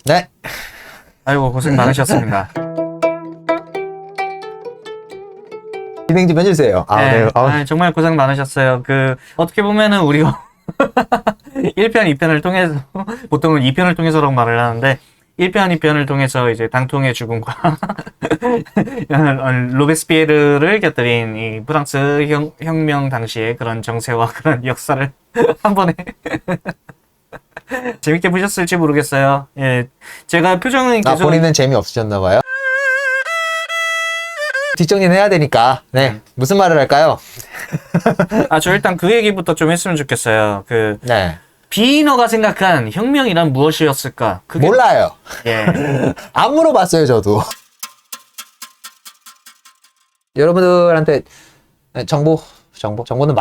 네. 아이고, 고생 많으셨습니다. 진행 좀 해주세요. 네, 정말 고생 많으셨어요. 어떻게 보면은 우리가 1편, 2편을 통해서, 보통은 2편을 통해서라고 말을 하는데, 1편, 2편을 통해서 이제 당통의 죽음과 로베스피에르를 곁들인 이 프랑스 혁명 당시의 그런 정세와 그런 역사를 한 번에 재밌게 보셨을지 모르겠어요. 예, 제가 표정은 계속 본인은 재미없으셨나봐요. 뒷정리는 해야 되니까. 네. 무슨 말을 할까요? 저 일단 그 얘기부터 좀 했으면 좋겠어요. 네. 비너가 생각한 혁명이란 무엇이었을까? 몰라요. 예. 안 물어봤어요, 저도. 여러분들한테 정보는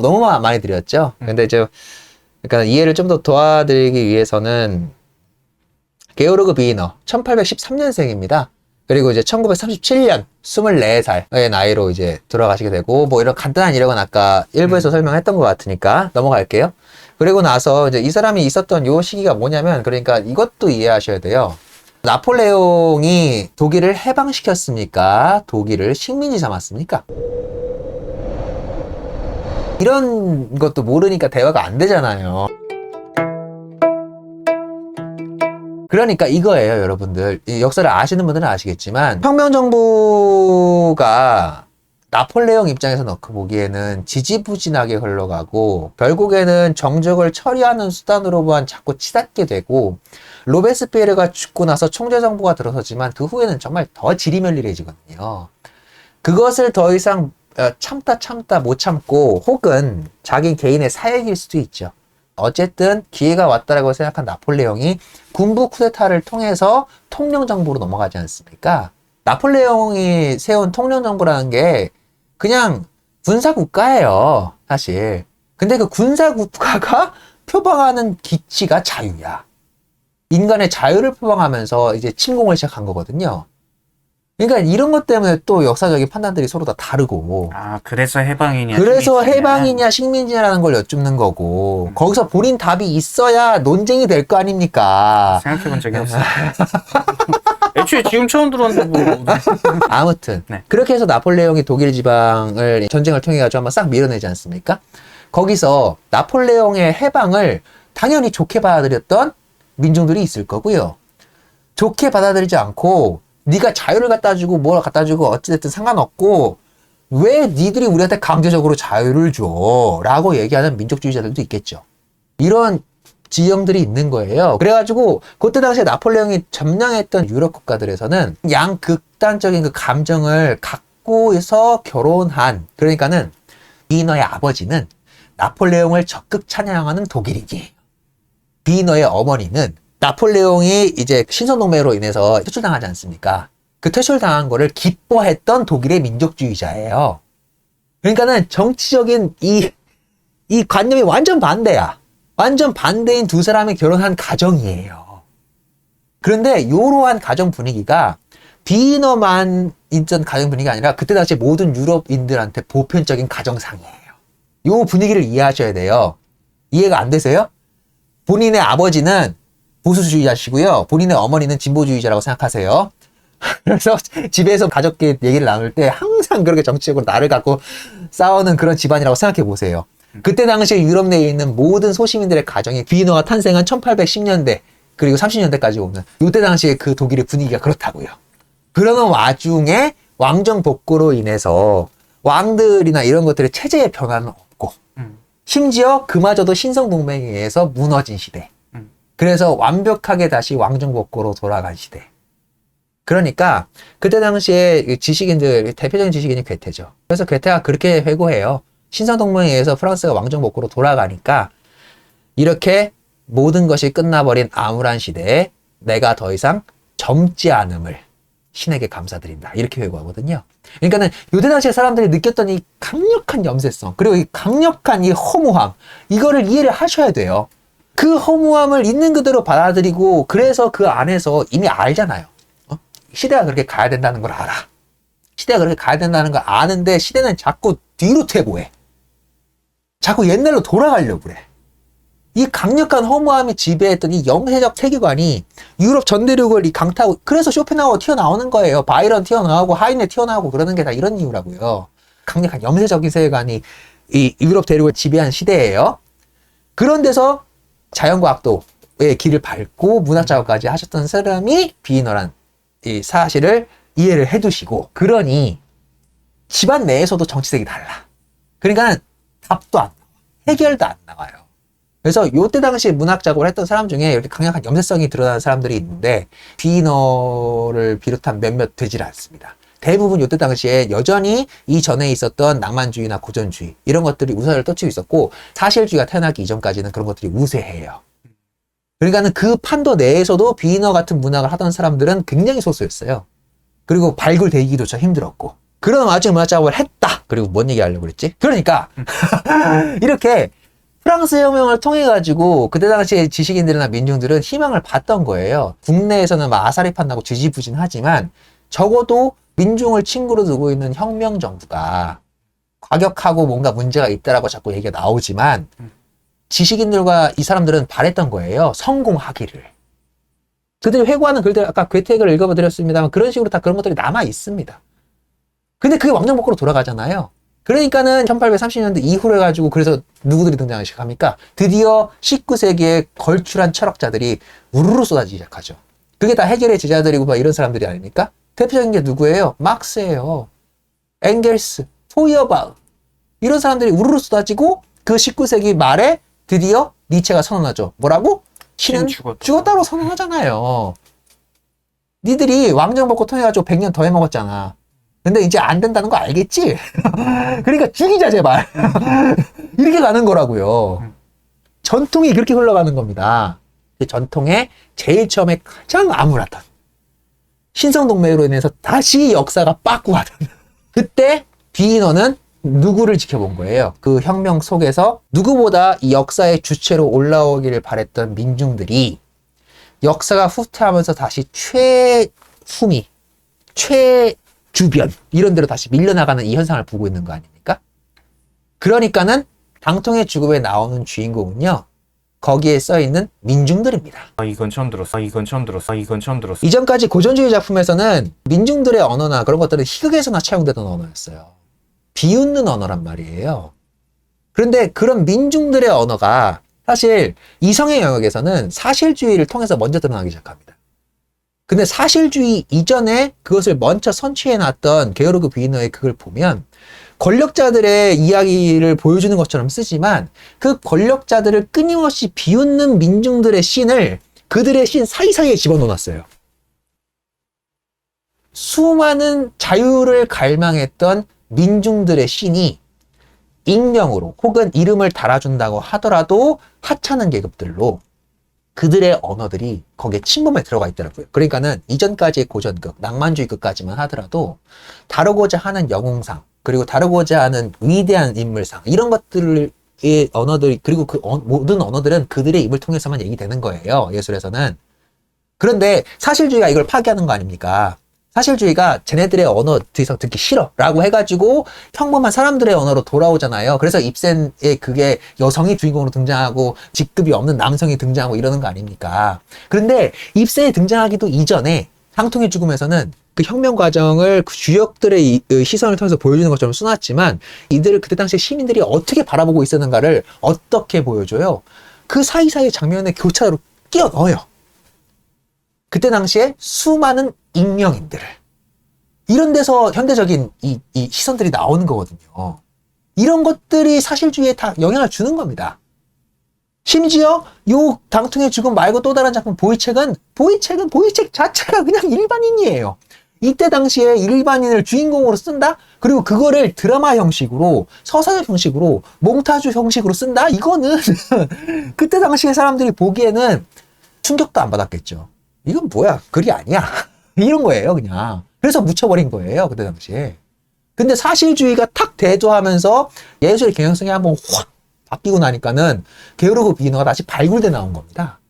너무 많이 드렸죠. 근데 그러니까 이해를 좀 더 도와드리기 위해서는 게오르그 비너 1813년생입니다. 그리고 이제 1937년 24살의 나이로 이제 돌아가시게 되고, 뭐 이런 간단한 이력은 아까 일부에서 설명했던 것 같으니까 넘어갈게요. 그리고 나서 이제 이 사람이 있었던 요 시기가 뭐냐면, 그러니까 이것도 이해하셔야 돼요. 나폴레옹이 독일을 해방시켰습니까? 독일을 식민지 삼았습니까? 이런 것도 모르니까 대화가 안 되잖아요. 그러니까 이거예요, 여러분들. 이 역사를 아시는 분들은 아시겠지만, 혁명정부가 나폴레옹 입장에서 놓고 보기에는 지지부진하게 흘러가고, 결국에는 정적을 처리하는 수단으로만 자꾸 치닫게 되고, 로베스피에르가 죽고 나서 총재정부가 들어서지만 그 후에는 정말 더 지리멸리해지거든요. 그것을 더 이상 참다 못 참고, 혹은 자기 개인의 사역일 수도 있죠. 어쨌든 기회가 왔다라고 생각한 나폴레옹이 군부 쿠데타를 통해서 통령정부로 넘어가지 않습니까? 나폴레옹이 세운 통령정부라는 게 그냥 군사국가예요, 사실. 근데 그 군사국가가 표방하는 기치가 자유야. 인간의 자유를 표방하면서 이제 침공을 시작한 거거든요. 그러니까 이런 것 때문에 또 역사적인 판단들이 서로 다 다르고. 그래서 해방이냐. 그래서 해방이냐 식민지냐라는 걸 여쭙는 거고, 거기서 본인 답이 있어야 논쟁이 될 거 아닙니까? 생각해본 적이 없어요. 애초에 지금 처음 들었는데 뭐. 아무튼 네. 그렇게 해서 나폴레옹이 독일 지방을 전쟁을 통해 가지고 한번 싹 밀어내지 않습니까? 거기서 나폴레옹의 해방을 당연히 좋게 받아들였던 민중들이 있을 거고요. 좋게 받아들이지 않고, 네가 자유를 갖다 주고 뭘 갖다 주고 어찌됐든 상관없고 왜 니들이 우리한테 강제적으로 자유를 줘? 라고 얘기하는 민족주의자들도 있겠죠. 이런 지형들이 있는 거예요. 그래가지고 그때 당시에 나폴레옹이 점령했던 유럽 국가들에서는 양극단적인 그 감정을 갖고서 결혼한, 그러니까는 비너의 아버지는 나폴레옹을 적극 찬양하는 독일인이에요. 비너의 어머니는 나폴레옹이 이제 신선동맹으로 인해서 퇴출당하지 않습니까? 그 퇴출당한 거를 기뻐했던 독일의 민족주의자예요. 그러니까는 정치적인 이 관념이 완전 반대야. 완전 반대인 두 사람이 결혼한 가정이에요. 그런데 이러한 가정 분위기가 비너만 있던 가정 분위기가 아니라 그때 당시 모든 유럽인들한테 보편적인 가정상이에요. 이 분위기를 이해하셔야 돼요. 이해가 안 되세요? 본인의 아버지는 보수주의자시고요. 본인의 어머니는 진보주의자라고 생각하세요. 그래서 집에서 가족끼리 얘기를 나눌 때 항상 그렇게 정치적으로 나를 갖고 싸우는 그런 집안이라고 생각해 보세요. 그때 당시에 유럽 내에 있는 모든 소시민들의 가정이 비너가 탄생한 1810년대 그리고 30년대까지 오는 이때 당시에 그 독일의 분위기가 그렇다고요. 그러는 와중에 왕정 복구로 인해서 왕들이나 이런 것들의 체제의 변화는 없고, 심지어 그마저도 신성동맹에 의해서 무너진 시대. 그래서 완벽하게 다시 왕정복고로 돌아간 시대. 그러니까 그때 당시에 지식인들, 대표적인 지식인이 괴테죠. 그래서 괴테가 그렇게 회고해요. 신성동맹에 의해서 프랑스가 왕정복고로 돌아가니까 이렇게 모든 것이 끝나버린 암울한 시대에 내가 더 이상 젊지 않음을 신에게 감사드린다. 이렇게 회고하거든요. 그러니까는 요때 당시에 사람들이 느꼈던 이 강력한 염세성, 그리고 이 강력한 이 허무함, 이거를 이해를 하셔야 돼요. 그 허무함을 있는 그대로 받아들이고, 그래서 그 안에서 이미 알잖아요. 시대가 그렇게 가야 된다는 걸 알아. 시대가 그렇게 가야 된다는 걸 아는데 시대는 자꾸 뒤로 퇴보해. 자꾸 옛날로 돌아가려고 그래. 이 강력한 허무함이 지배했던 이 영세적 세계관이 유럽 전대륙을 이 강타하고, 그래서 쇼펜하우어 튀어나오는 거예요. 바이런 튀어나오고 하이네 튀어나오고 그러는 게 다 이런 이유라고요. 강력한 영세적인 세계관이 이 유럽 대륙을 지배한 시대예요. 그런 데서 자연과학도의 길을 밟고 문학 작업까지 하셨던 사람이 비이너란 이 사실을 이해를 해두시고, 그러니 집안 내에서도 정치색이 달라. 그러니까 답도 안 나와. 해결도 안 나와요. 그래서 요때 당시에 문학 작업을 했던 사람 중에 이렇게 강력한 염세성이 드러나는 사람들이 있는데 비너를 비롯한 몇몇 되질 않습니다. 대부분 요때 당시에 여전히 이전에 있었던 낭만주의나 고전주의 이런 것들이 우세를 떨치고 있었고, 사실주의가 태어나기 이전까지는 그런 것들이 우세해요. 그러니까는 그 판도 내에서도 비너 같은 문학을 하던 사람들은 굉장히 소수였어요. 그리고 발굴되기도 힘들었고, 그런 와중에 문학 작업을 했다. 그리고 뭔 얘기 하려고 그랬지? 그러니까 이렇게 프랑스 혁명을 통해 가지고 그때 당시에 지식인들이나 민중들은 희망을 봤던 거예요. 국내에서는 막 아사리 판다고 지지부진하지만 적어도 민중을 친구로 두고 있는 혁명 정부가 과격하고 뭔가 문제가 있다라고 자꾸 얘기가 나오지만 지식인들과 이 사람들은 바랬던 거예요. 성공하기를. 그들이 회고하는 글들, 아까 괴테ек을 읽어드렸습니다만 그런 식으로 다 그런 것들이 남아 있습니다. 근데 그게 왕정복으로 돌아가잖아요. 그러니까는 1830년대 이후로 해가지고 그래서 누구들이 등장하기 시작합니까? 드디어 19세기에 걸출한 철학자들이 우르르 쏟아지기 시작하죠. 그게 다 해결의 제자들이고 막 이런 사람들이 아닙니까? 대표적인 게 누구예요? 막스예요. 엥겔스, 포이어바흐 이런 사람들이 우르르 쏟아지고 그 19세기 말에 드디어 니체가 선언하죠. 뭐라고? 신은 죽었다고 선언하잖아요. 니들이 왕정복고 통해가지고 100년 더 해먹었잖아. 근데 이제 안 된다는 거 알겠지? 그러니까 죽이자 제발. 이렇게 가는 거라고요. 전통이 그렇게 흘러가는 겁니다. 그 전통에 제일 처음에 가장 암울하던 신성동맹으로 인해서 다시 역사가 빠꾸하던 그때 비인어는 누구를 지켜본 거예요? 그 혁명 속에서 누구보다 이 역사의 주체로 올라오기를 바랬던 민중들이 역사가 후퇴하면서 다시 최후미, 최주변 이런 데로 다시 밀려나가는 이 현상을 보고 있는 거 아닙니까? 그러니까는 당통의 죽음에 나오는 주인공은요, 거기에 써있는 민중들입니다. 이건 처음 들었어. 이건 처음 들었어. 이건 처음 들었어. 이전까지 고전주의 작품에서는 민중들의 언어나 그런 것들은 희극에서나 차용되던 언어였어요. 비웃는 언어란 말이에요. 그런데 그런 민중들의 언어가 사실 이성의 영역에서는 사실주의를 통해서 먼저 드러나기 시작합니다. 근데 사실주의 이전에 그것을 먼저 선취해놨던 게오르그 비이너의 그걸 보면 권력자들의 이야기를 보여주는 것처럼 쓰지만 그 권력자들을 끊임없이 비웃는 민중들의 씬을 그들의 씬 사이사이에 집어넣어놨어요. 수많은 자유를 갈망했던 민중들의 씬이 익명으로 혹은 이름을 달아준다고 하더라도 하찮은 계급들로 그들의 언어들이 거기에 침범해 들어가 있더라고요. 그러니까는 이전까지의 고전극, 낭만주의극까지만 하더라도 다루고자 하는 영웅상, 그리고 다루고자 하는 위대한 인물상, 이런 것들의 언어들이, 그리고 그 모든 언어들은 그들의 입을 통해서만 얘기되는 거예요. 예술에서는. 그런데 사실주의가 이걸 파괴하는 거 아닙니까? 사실주의가 쟤네들의 언어 더 이상 듣기 싫어 라고 해가지고 평범한 사람들의 언어로 돌아오잖아요. 그래서 입센에 그게 여성이 주인공으로 등장하고 직급이 없는 남성이 등장하고 이러는 거 아닙니까? 그런데 입센에 등장하기도 이전에 상통의 죽음에서는 그 혁명 과정을 그 주역들의 시선을 통해서 보여주는 것처럼 써놨지만 이들을 그때 당시 시민들이 어떻게 바라보고 있었는가를 어떻게 보여줘요? 그 사이사이 장면에 교차로 끼워 넣어요. 그때 당시에 수많은 익명인들을. 이런 데서 현대적인 이 시선들이 나오는 거거든요. 이런 것들이 사실주의에 다 영향을 주는 겁니다. 심지어 요 당통의 죽음 말고 또 다른 작품 보이책은 보이책 자체가 그냥 일반인이에요. 이때 당시에 일반인을 주인공으로 쓴다? 그리고 그거를 드라마 형식으로, 서사적 형식으로, 몽타주 형식으로 쓴다? 이거는 그때 당시에 사람들이 보기에는 충격도 안 받았겠죠. 이건 뭐야? 글이 아니야. 이런 거예요, 그냥. 그래서 묻혀버린 거예요, 그때 당시에. 근데 사실주의가 탁 대조하면서 예술의 경향성이 한번 확 바뀌고 나니까는 게오르그 비이너가 다시 발굴돼 나온 겁니다.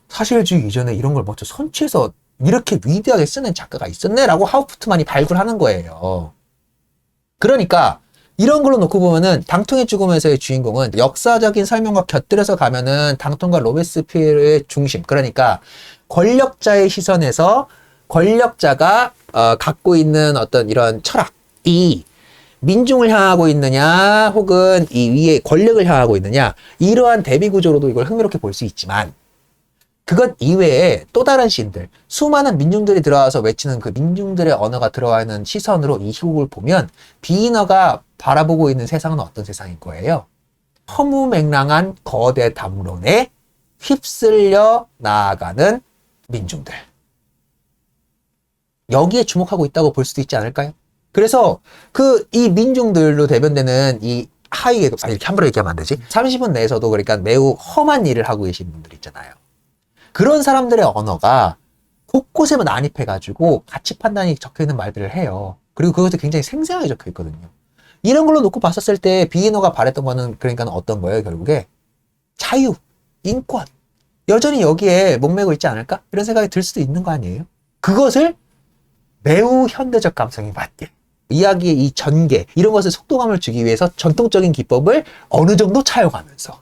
사실주의 이전에 이런 걸 먼저 선취해서 이렇게 위대하게 쓰는 작가가 있었네? 라고 하우프트만이 발굴하는 거예요. 그러니까 이런 걸로 놓고 보면은 당통의 죽음에서의 주인공은 역사적인 설명과 곁들여서 가면은 당통과 로베스피에르의 중심, 그러니까 권력자의 시선에서 권력자가 갖고 있는 어떤 이런 철학이 민중을 향하고 있느냐 혹은 이 위에 권력을 향하고 있느냐, 이러한 대비 구조로도 이걸 흥미롭게 볼 수 있지만, 그것 이외에 또 다른 시인들, 수많은 민중들이 들어와서 외치는 그 민중들의 언어가 들어와 있는 시선으로 이 희곡을 보면 비이너가 바라보고 있는 세상은 어떤 세상일 거예요? 허무맹랑한 거대 담론에 휩쓸려 나아가는 민중들. 여기에 주목하고 있다고 볼 수도 있지 않을까요? 그래서 이 민중들로 대변되는 이 하위계급, 이렇게 함부로 얘기하면 안 되지? 30원 내에서도 그러니까 매우 험한 일을 하고 계신 분들 있잖아요. 그런 사람들의 언어가 곳곳에 난입해가지고 가치 판단이 적혀있는 말들을 해요. 그리고 그것도 굉장히 생생하게 적혀있거든요. 이런 걸로 놓고 봤었을 때 비이너가 바랬던 거는 그러니까 어떤 거예요, 결국에? 자유, 인권. 여전히 여기에 목매고 있지 않을까? 이런 생각이 들 수도 있는 거 아니에요? 그것을 매우 현대적 감성에 맞게 이야기의 이 전개, 이런 것을 속도감을 주기 위해서 전통적인 기법을 어느 정도 차용하면서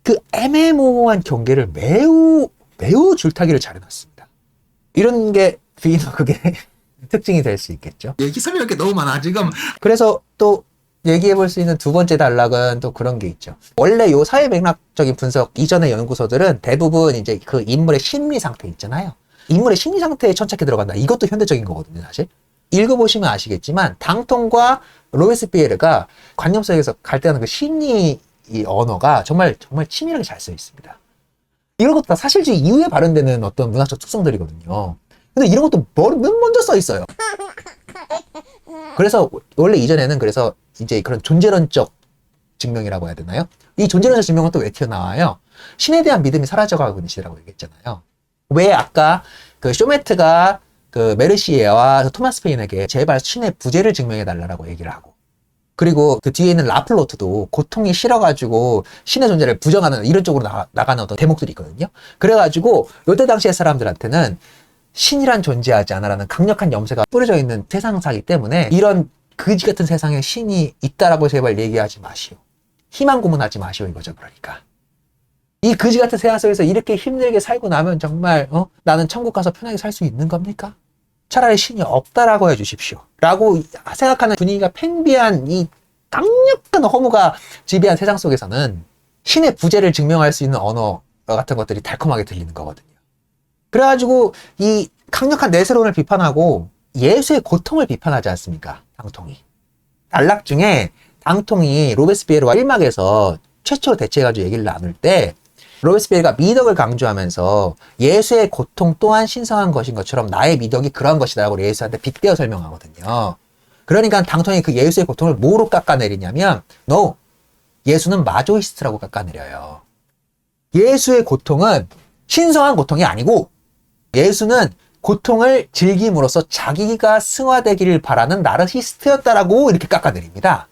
그 애매모호한 경계를 매우 줄타기를 잘 해놨습니다. 이런 게 비이너 극의 특징이 될 수 있겠죠. 얘기 설명할 게 너무 많아 지금. 그래서 또 얘기해 볼 수 있는 두 번째 단락은 또 그런 게 있죠. 원래 요 사회 맥락적인 분석 이전의 연구소들은 대부분 이제 그 인물의 심리 상태 있잖아요. 인물의 심리 상태에 천착해 들어간다. 이것도 현대적인 거거든요, 사실. 읽어보시면 아시겠지만 당통과 로베스피에르가 관념 속에서 갈등하는 그 심리 이 언어가 정말 치밀하게 잘 써 있습니다. 이런 것도 다 사실주의 이후에 발현되는 어떤 문학적 특성들이거든요. 근데 이런 것도 먼저 써 있어요. 그래서 원래 이전에는 그래서 이제 그런 존재론적 증명이라고 해야 되나요? 이 존재론적 증명은 또 왜 튀어나와요? 신에 대한 믿음이 사라져가고 있는 시대라고 얘기했잖아요. 왜 아까 그 쇼메트가 그 메르시에와 토마스 페인에게 제발 신의 부재를 증명해달라고 얘기를 하고, 그리고 그 뒤에 있는 라플로트도 고통이 싫어가지고 신의 존재를 부정하는 이런 쪽으로 나가는 어떤 대목들이 있거든요. 그래가지고 요때 당시의 사람들한테는 신이란 존재하지 않아라는 강력한 염세가 뿌려져 있는 세상사기 때문에 이런 거지 같은 세상에 신이 있다라고 제발 얘기하지 마시오. 희망 고문하지 마시오, 이거죠. 그러니까 이 거지 같은 세상 속에서 이렇게 힘들게 살고 나면 정말 나는 천국 가서 편하게 살 수 있는 겁니까? 차라리 신이 없다라고 해주십시오 라고 생각하는 분위기가 팽배한 이 강력한 허무가 지배한 세상 속에서는 신의 부재를 증명할 수 있는 언어 같은 것들이 달콤하게 들리는 거거든요. 그래가지고 이 강력한 내세론을 비판하고 예수의 고통을 비판하지 않습니까? 당통이. 단락 중에 당통이 로베스피에르와 1막에서 최초로 대체해가지고 얘기를 나눌 때 로베스피에르가 미덕을 강조하면서 예수의 고통 또한 신성한 것인 것처럼 나의 미덕이 그러한 것이다라고 예수한테 빗대어 설명하거든요. 그러니까 당통이 그 예수의 고통을 뭐로 깎아내리냐면 No! 예수는 마조이스트라고 깎아내려요. 예수의 고통은 신성한 고통이 아니고 예수는 고통을 즐김으로써 자기가 승화되기를 바라는 나르시스트였다라고 이렇게 깎아내립니다.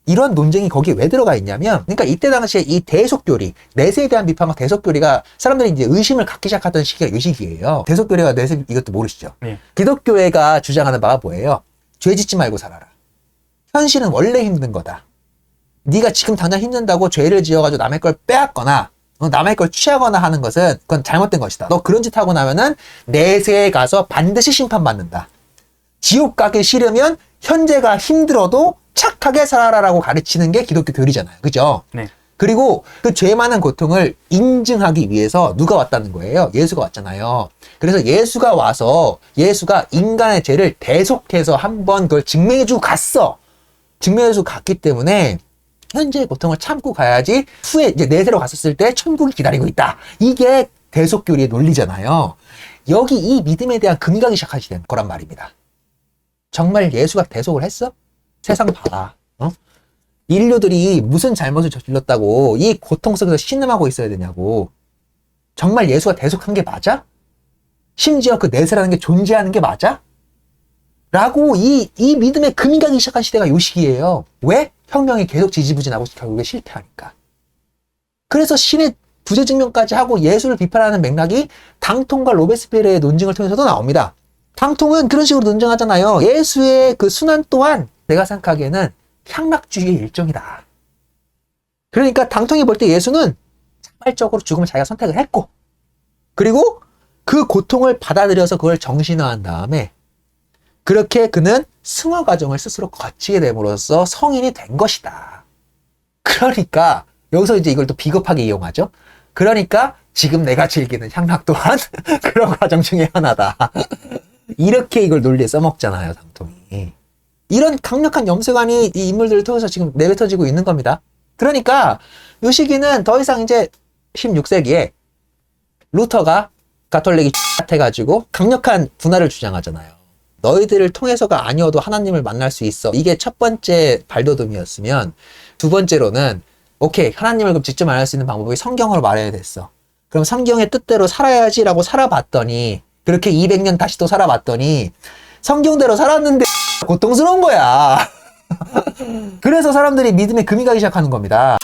이런 논쟁이 거기에 왜 들어가 있냐면, 그러니까 이때 당시에 이 대속교리, 내세에 대한 비판과 대속교리가 사람들이 이제 의심을 갖기 시작하던 시기가 이 시기예요. 대속교리가 내세, 이것도 모르시죠? 네. 기독교회가 주장하는 바가 뭐예요? 죄 짓지 말고 살아라. 현실은 원래 힘든 거다. 네가 지금 당장 힘든다고 죄를 지어가지고 남의 걸 빼앗거나 남의 걸 취하거나 하는 것은 그건 잘못된 것이다. 너 그런 짓 하고 나면은 내세에 가서 반드시 심판받는다. 지옥 가기 싫으면 현재가 힘들어도 착하게 살아라라고 가르치는 게 기독교 교리잖아요. 그죠? 네. 그리고 그 죄 많은 고통을 인증하기 위해서 누가 왔다는 거예요? 예수가 왔잖아요. 그래서 예수가 와서 예수가 인간의 죄를 대속해서 한번 그걸 증명해주고 갔어. 증명해주고 갔기 때문에 현재의 고통을 참고 가야지 후에 이제 내세로 갔었을 때 천국이 기다리고 있다. 이게 대속교리의 논리잖아요. 여기 이 믿음에 대한 금이 시작하게 된 거란 말입니다. 정말 예수가 대속을 했어? 세상 봐라. 인류들이 무슨 잘못을 저질렀다고 이 고통 속에서 신음하고 있어야 되냐고. 정말 예수가 대속한 게 맞아? 심지어 그 내세라는 게 존재하는 게 맞아? 라고 이 믿음의 금이 가기 시작한 시대가 요 시기예요. 왜? 혁명이 계속 지지부진하고 결국에 실패하니까. 그래서 신의 부재 증명까지 하고 예수를 비판하는 맥락이 당통과 로베스피에르의 논증을 통해서도 나옵니다. 당통은 그런 식으로 논증하잖아요. 예수의 그 순환 또한 내가 생각하기에는 향락주의의 일종이다. 그러니까 당통이 볼 때 예수는 자발적으로 죽음을 자기가 선택을 했고, 그리고 그 고통을 받아들여서 그걸 정신화한 다음에 그렇게 그는 승화 과정을 스스로 거치게 됨으로써 성인이 된 것이다. 그러니까 여기서 이제 이걸 또 비겁하게 이용하죠. 그러니까 지금 내가 즐기는 향락 또한 그런 과정 중에 하나다. 이렇게 이걸 논리에 써먹잖아요, 당통이. 이런 강력한 염세관이 이 인물들을 통해서 지금 내뱉어지고 있는 겁니다. 그러니까 이 시기는 더 이상 이제 16세기에 루터가 가톨릭이 해가지고 강력한 분할을 주장하잖아요. 너희들을 통해서가 아니어도 하나님을 만날 수 있어. 이게 첫 번째 발돋움이었으면, 두 번째로는 오케이, 하나님을 그럼 직접 만날 수 있는 방법이 성경으로 말해야 됐어. 그럼 성경의 뜻대로 살아야지라고 살아봤더니, 그렇게 200년 다시 또 살아봤더니 성경대로 살았는데 고통스러운 거야. 그래서 사람들이 믿음에 금이 가기 시작하는 겁니다.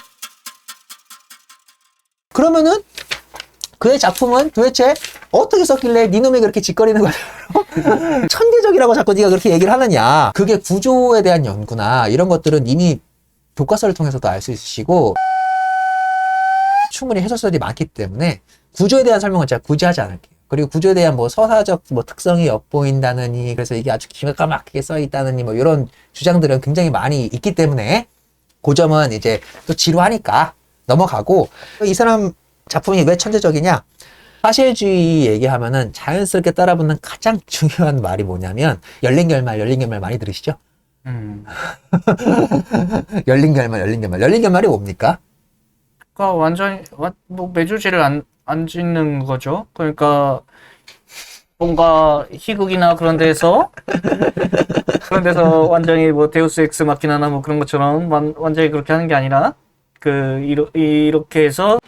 그러면은 그의 작품은 도대체 어떻게 썼길래 니놈이 그렇게 짓거리는 거야? 천대적이라고 자꾸 네가 그렇게 얘기를 하느냐. 그게 구조에 대한 연구나 이런 것들은 이미 교과서를 통해서도 알 수 있으시고 충분히 해설서들이 많기 때문에 구조에 대한 설명은 제가 굳이 하지 않을게요. 그리고 구조에 대한 뭐 서사적 뭐 특성이 엿보인다느니, 그래서 이게 아주 기가 막히게 써 있다느니 뭐 이런 주장들은 굉장히 많이 있기 때문에 그 점은 이제 또 지루하니까 넘어가고, 이 사람 작품이 왜 천재적이냐? 사실주의 얘기하면은 자연스럽게 따라붙는 가장 중요한 말이 뭐냐면 열린 결말 많이 들으시죠? 열린 결말이 뭡니까? 그러니까 완전히 뭐 매주지를 안 짓는 거죠. 그러니까 뭔가 희극이나 그런 데서 완전히 뭐 데우스 엑스 마키나나 뭐 그런 것처럼 완전히 그렇게 하는 게 아니라 이렇게 해서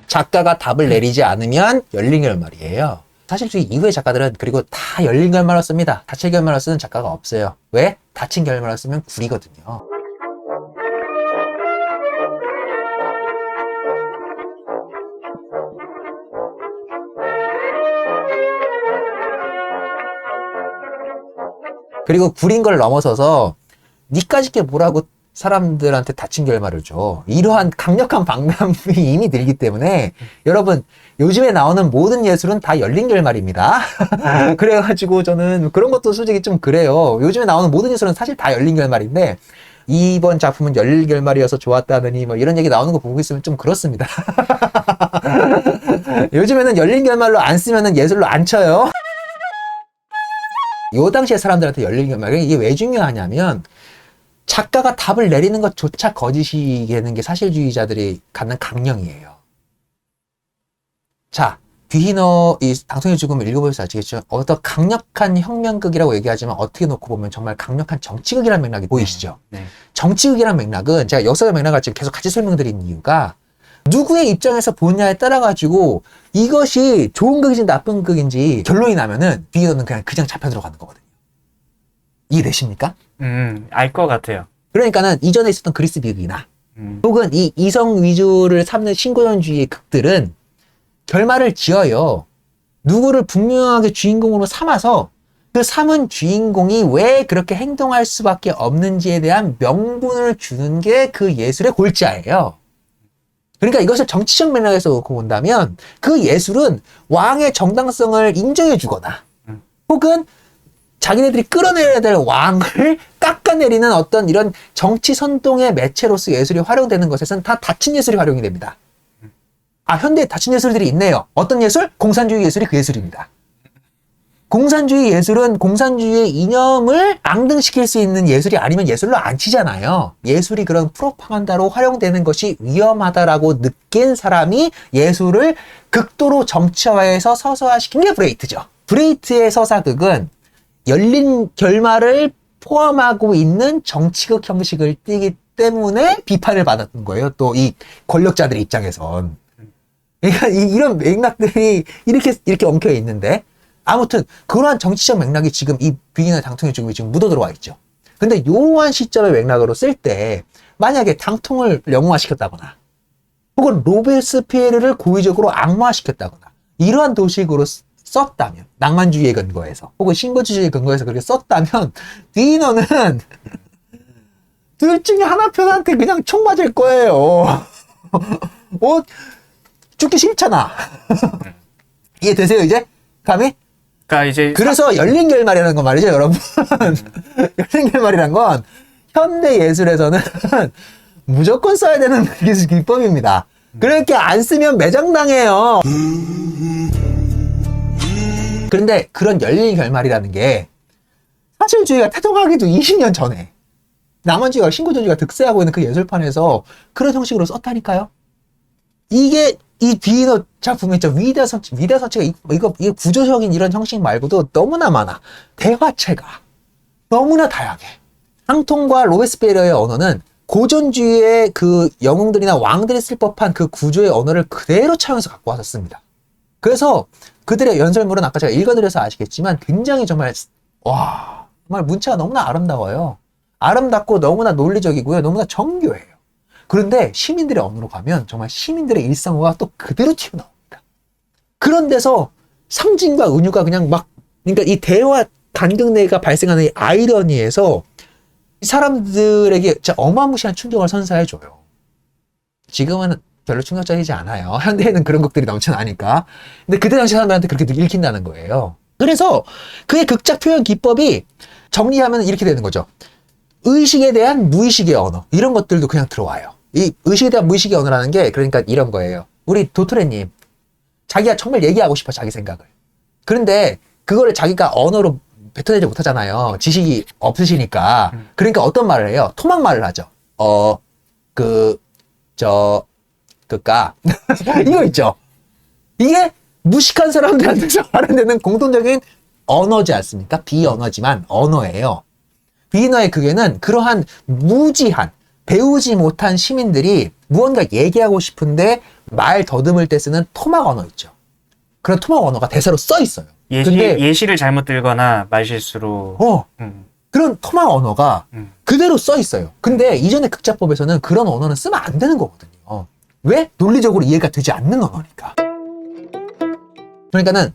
작가가 답을 내리지 않으면 열린 결말이에요. 사실주의 이후의 작가들은 그리고 다 열린 결말을 씁니다. 닫힌 결말을 쓰는 작가가 없어요. 왜? 닫힌 결말을 쓰면 구리거든요. 그리고 구린 걸 넘어서서 니까짓 게 뭐라고 사람들한테 닫힌 결말을 줘. 이러한 강력한 방면이 이미 들기 때문에 여러분, 요즘에 나오는 모든 예술은 다 열린 결말입니다. 그래가지고 저는 그런 것도 솔직히 좀 그래요. 요즘에 나오는 모든 예술은 사실 다 열린 결말인데 이번 작품은 열린 결말이어서 좋았다느니 뭐 이런 얘기 나오는 거 보고 있으면 좀 그렇습니다. 요즘에는 열린 결말로 안 쓰면은 예술로 안 쳐요. 요 당시에 사람들한테 열린 결말, 이게 왜 중요하냐면 작가가 답을 내리는 것조차 거짓이게는 게 사실주의자들이 갖는 강령이에요. 자, 귀히너 이 당통의 죽음을 읽어보셔서 아시겠죠? 어떤 강력한 혁명극이라고 얘기하지만 어떻게 놓고 보면 정말 강력한 정치극이라는 맥락이 보이시죠? 네. 정치극이라는 맥락은 제가 역사의 맥락을 지금 계속 같이 설명드리는 이유가 누구의 입장에서 보느냐에 따라 가지고 이것이 좋은 극인지 나쁜 극인지 결론이 나면은 귀히너는 그냥 잡혀 들어가는 거거든요. 이해되십니까? 알 것 같아요. 그러니까는 이전에 있었던 그리스 비극이나 혹은 이 이성 위주를 삼는 신고전주의의 극들은 결말을 지어요. 누구를 분명하게 주인공으로 삼아서 그 삼은 주인공이 왜 그렇게 행동할 수밖에 없는지에 대한 명분을 주는 게 그 예술의 골자예요. 그러니까 이것을 정치적 맥락에서 놓고 본다면 그 예술은 왕의 정당성을 인정해 주거나 혹은 자기네들이 끌어내려야 될 왕을 깎아내리는 어떤 이런 정치 선동의 매체로서 예술이 활용되는 것에선 다 닫힌 예술이 활용이 됩니다. 아, 현대에 닫힌 예술들이 있네요. 어떤 예술? 공산주의 예술이 그 예술입니다. 공산주의 예술은 공산주의의 이념을 앙등시킬 수 있는 예술이 아니면 예술로 안 치잖아요. 예술이 그런 프로파간다로 활용되는 것이 위험하다라고 느낀 사람이 예술을 극도로 정치화해서 서서화시킨 게 브레이트죠. 브레이트의 서사극은 열린 결말을 포함하고 있는 정치극 형식을 띠기 때문에 비판을 받았던 거예요. 또 이 권력자들의 입장에선. 그러니까 이런 맥락들이 이렇게 엉켜 있는데, 아무튼 그러한 정치적 맥락이 지금 이 귀히너의 당통의 죽음이 지금 묻어 들어와 있죠. 근데 이러한 시점의 맥락으로 쓸 때 만약에 당통을 영웅화시켰다거나 혹은 로베스피에르를 고의적으로 악마화시켰다거나 이러한 도식으로 썼다면, 낭만주의에 근거해서 혹은 신고주의에 근거해서 그렇게 썼다면 귀히너는 둘 중에 하나 편한테 그냥 총 맞을 거예요. 죽기 싫잖아. 이해되세요, 이제? 감히? 그러니까 이제 그래서 열린 결말이라는 건 말이죠, 여러분. 열린 결말이란 건 현대 예술에서는 무조건 써야 되는 기법입니다. 그렇게 안 쓰면 매장당해요. 그런데 그런 열린 결말이라는 게 사실주의가 태동하기도 20년 전에 남원주의와 신구조주의가 득세하고 있는 그 예술판에서 그런 형식으로 썼다니까요. 이게 이 비너 작품에 있죠. 위대한 선체가 이거 구조적인 이런 형식 말고도 너무나 많아. 대화체가 너무나 다양해. 앙통과 로베스피에르의 언어는 고전주의의 그 영웅들이나 왕들이 쓸 법한 그 구조의 언어를 그대로 차용해서 갖고 왔었습니다. 그래서 그들의 연설물은 아까 제가 읽어드려서 아시겠지만 굉장히 정말 문체가 너무나 아름다워요. 아름답고 너무나 논리적이고요. 너무나 정교해요. 그런데 시민들의 언어로 가면 정말 시민들의 일상어가 또 그대로 튀어나옵니다. 그런 데서 상징과 은유가 그냥 그러니까 이 대화 간극내가 발생하는 이 아이러니에서 이 사람들에게 진짜 어마무시한 충격을 선사해줘요. 지금은 별로 충격적이지 않아요. 현대에는 그런 것들이 넘쳐나니까. 근데 그때 당시 사람들한테 그렇게 읽힌다는 거예요. 그래서 그의 극작 표현 기법이 정리하면 이렇게 되는 거죠. 의식에 대한 무의식의 언어, 이런 것들도 그냥 들어와요. 이 의식에 대한 무의식의 언어라는 게 그러니까 이런 거예요. 우리 도토레님, 자기가 정말 얘기하고 싶어, 자기 생각을. 그런데 그거를 자기가 언어로 뱉어내지 못하잖아요. 지식이 없으시니까. 그러니까 어떤 말을 해요? 토막말을 하죠. 이거 있죠. 이게 무식한 사람들한테서 발현되는 공통적인 언어지 않습니까? 비언어지만 언어예요. 비언어의 극에는 그러한 무지한, 배우지 못한 시민들이 무언가 얘기하고 싶은데 말 더듬을 때 쓰는 토막 언어 있죠. 그런 토막 언어가 대사로 써 있어요. 예시를 잘못 들거나 말실수로. 그런 토막 언어가 그대로 써 있어요. 근데 이전의 극작법에서는 그런 언어는 쓰면 안 되는 거거든요. 왜? 논리적으로 이해가 되지 않는 언어니까. 그러니까는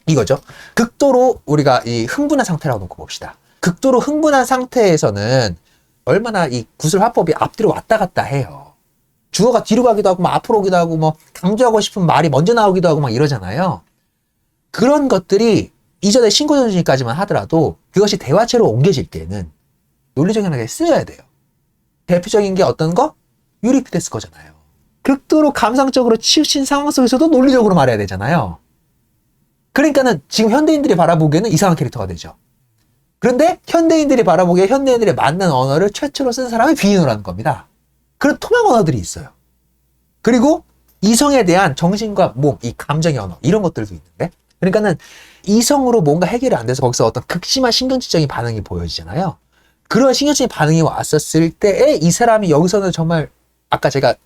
이거죠. 극도로 우리가 이 흥분한 상태라고 놓고 봅시다. 극도로 흥분한 상태에서는 얼마나 이 구술 화법이 앞뒤로 왔다 갔다 해요. 주어가 뒤로 가기도 하고, 앞으로 오기도 하고, 강조하고 싶은 말이 먼저 나오기도 하고 이러잖아요. 그런 것들이 이전에 신고전주의까지만 하더라도 그것이 대화체로 옮겨질 때는 논리적인 쓰여야 돼요. 대표적인 게 어떤 거? 유리피데스 거잖아요. 극도로 감상적으로 치우친 상황 속에서도 논리적으로 말해야 되잖아요. 그러니까는 지금 현대인들이 바라보기에는 이상한 캐릭터가 되죠. 그런데 현대인들이 바라보기에 현대인들이 맞는 언어를 최초로 쓴 사람이 비인어라는 겁니다. 그런 토막 언어들이 있어요. 그리고 이성에 대한 정신과 몸, 이 감정의 언어, 이런 것들도 있는데, 그러니까는 이성으로 뭔가 해결이 안 돼서 거기서 어떤 극심한 신경질적인 반응이 보여지잖아요. 그런 신경질적인 반응이 왔었을 때에 이 사람이 여기서는 정말 아까 제가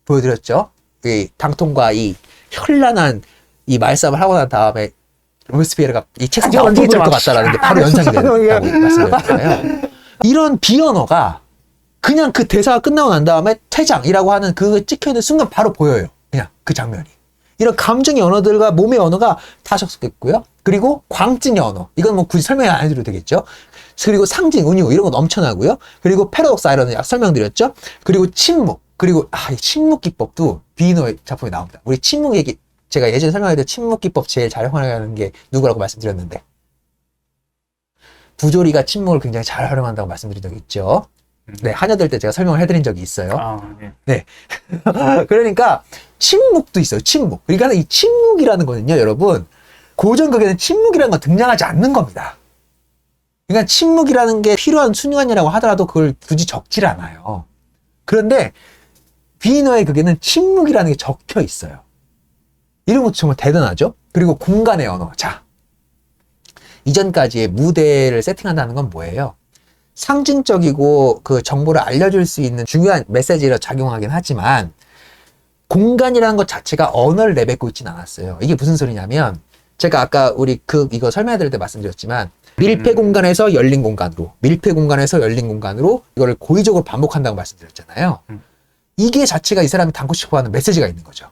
보여드렸죠. 이 당통과 이 현란한 이 말싸움을 하고 난 다음에 로베스피에르가 이 책상에 엎어질 것 같다라는 게 바로 연상이 된다고 말씀드렸잖아요. 이런 비언어가 그냥 그 대사가 끝나고 난 다음에 퇴장이라고 하는 그 찍혀있는 순간 바로 보여요. 그냥 그 장면이. 이런 감정의 언어들과 몸의 언어가 다 섞였고요. 그리고 광증의 언어. 이건 뭐 굳이 설명 안 해드려도 되겠죠. 그리고 상징, 은유 이런 거 넘쳐나고요. 그리고 패러독스 아이러니 설명드렸죠. 그리고 침묵. 그리고 이 침묵 기법도 비인어의 작품에 나옵니다. 우리 침묵 얘기 제가 예전에 설명했던 침묵 기법 제일 잘 활용하는 게 누구라고 말씀드렸는데 부조리가 침묵을 굉장히 잘 활용한다고 말씀드린 적이 있죠. 네, 한여들 때 제가 설명을 해드린 적이 있어요. 네. 그러니까 침묵도 있어요. 침묵. 그러니까 이 침묵이라는 거는요, 여러분 고전극에는 침묵이라는 건 등장하지 않는 겁니다. 그러니까 침묵이라는 게 필요한 순간이라고 하더라도 그걸 굳이 적질 않아요. 그런데 비인어의 극에는 침묵이라는 게 적혀 있어요. 이런 것도 정말 대단하죠? 그리고 공간의 언어. 자, 이전까지의 무대를 세팅한다는 건 뭐예요? 상징적이고 그 정보를 알려줄 수 있는 중요한 메시지로 작용하긴 하지만 공간이라는 것 자체가 언어를 내뱉고 있지는 않았어요. 이게 무슨 소리냐면 제가 아까 우리 이거 설명해드릴 때 말씀드렸지만 밀폐 공간에서 열린 공간으로 밀폐 공간에서 열린 공간으로 이거를 고의적으로 반복한다고 말씀드렸잖아요. 이게 자체가 이 사람이 담고 싶어하는 메시지가 있는 거죠.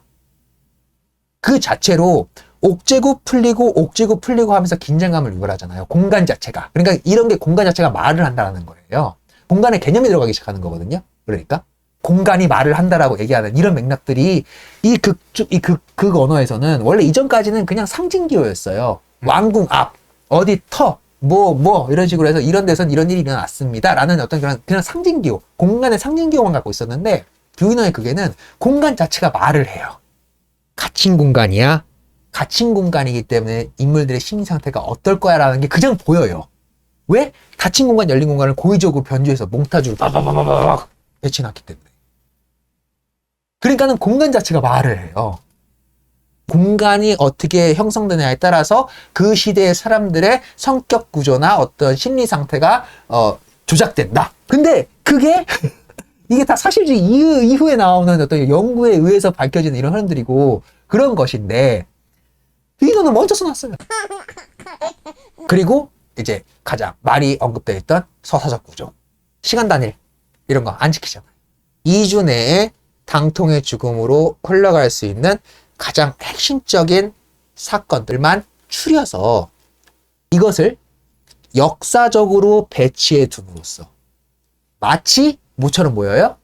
그 자체로 옥죄고 풀리고 하면서 긴장감을 유발하잖아요. 공간 자체가. 그러니까 이런 게 공간 자체가 말을 한다는 거예요. 공간의 개념이 들어가기 시작하는 거거든요. 그러니까 공간이 말을 한다라고 얘기하는 이런 맥락들이 이 극 언어에서는 원래 이전까지는 그냥 상징기호였어요. 왕궁 앞, 어디 터, 뭐 이런 식으로 해서 이런 데선 이런 일이 일어났습니다 라는 어떤 그냥 상징기호, 공간의 상징기호만 갖고 있었는데 뷰이너의 극에는 공간 자체가 말을 해요. 갇힌 공간이야. 갇힌 공간이기 때문에 인물들의 심리 상태가 어떨 거야 라는 게 그냥 보여요. 왜? 닫힌 공간, 열린 공간을 고의적으로 변주해서 몽타주로 빠바바바박 배치해놨기 때문에. 그러니까는 공간 자체가 말을 해요. 공간이 어떻게 형성되냐에 따라서 그 시대의 사람들의 성격 구조나 어떤 심리 상태가 조작된다. 근데 그게 이게 다 사실주의 이후에 나오는 어떤 연구에 의해서 밝혀지는 이런 흐름들이고 그런 것인데 뷰이너는 먼저 써놨어요. 그리고 이제 가장 말이 언급되어 있던 서사적 구조, 시간 단일 이런 거 안 지키잖아요. 2주 내에 당통의 죽음으로 흘러갈 수 있는 가장 핵심적인 사건들만 추려서 이것을 역사적으로 배치해 둠으로써 마치 뭐처럼 보여요?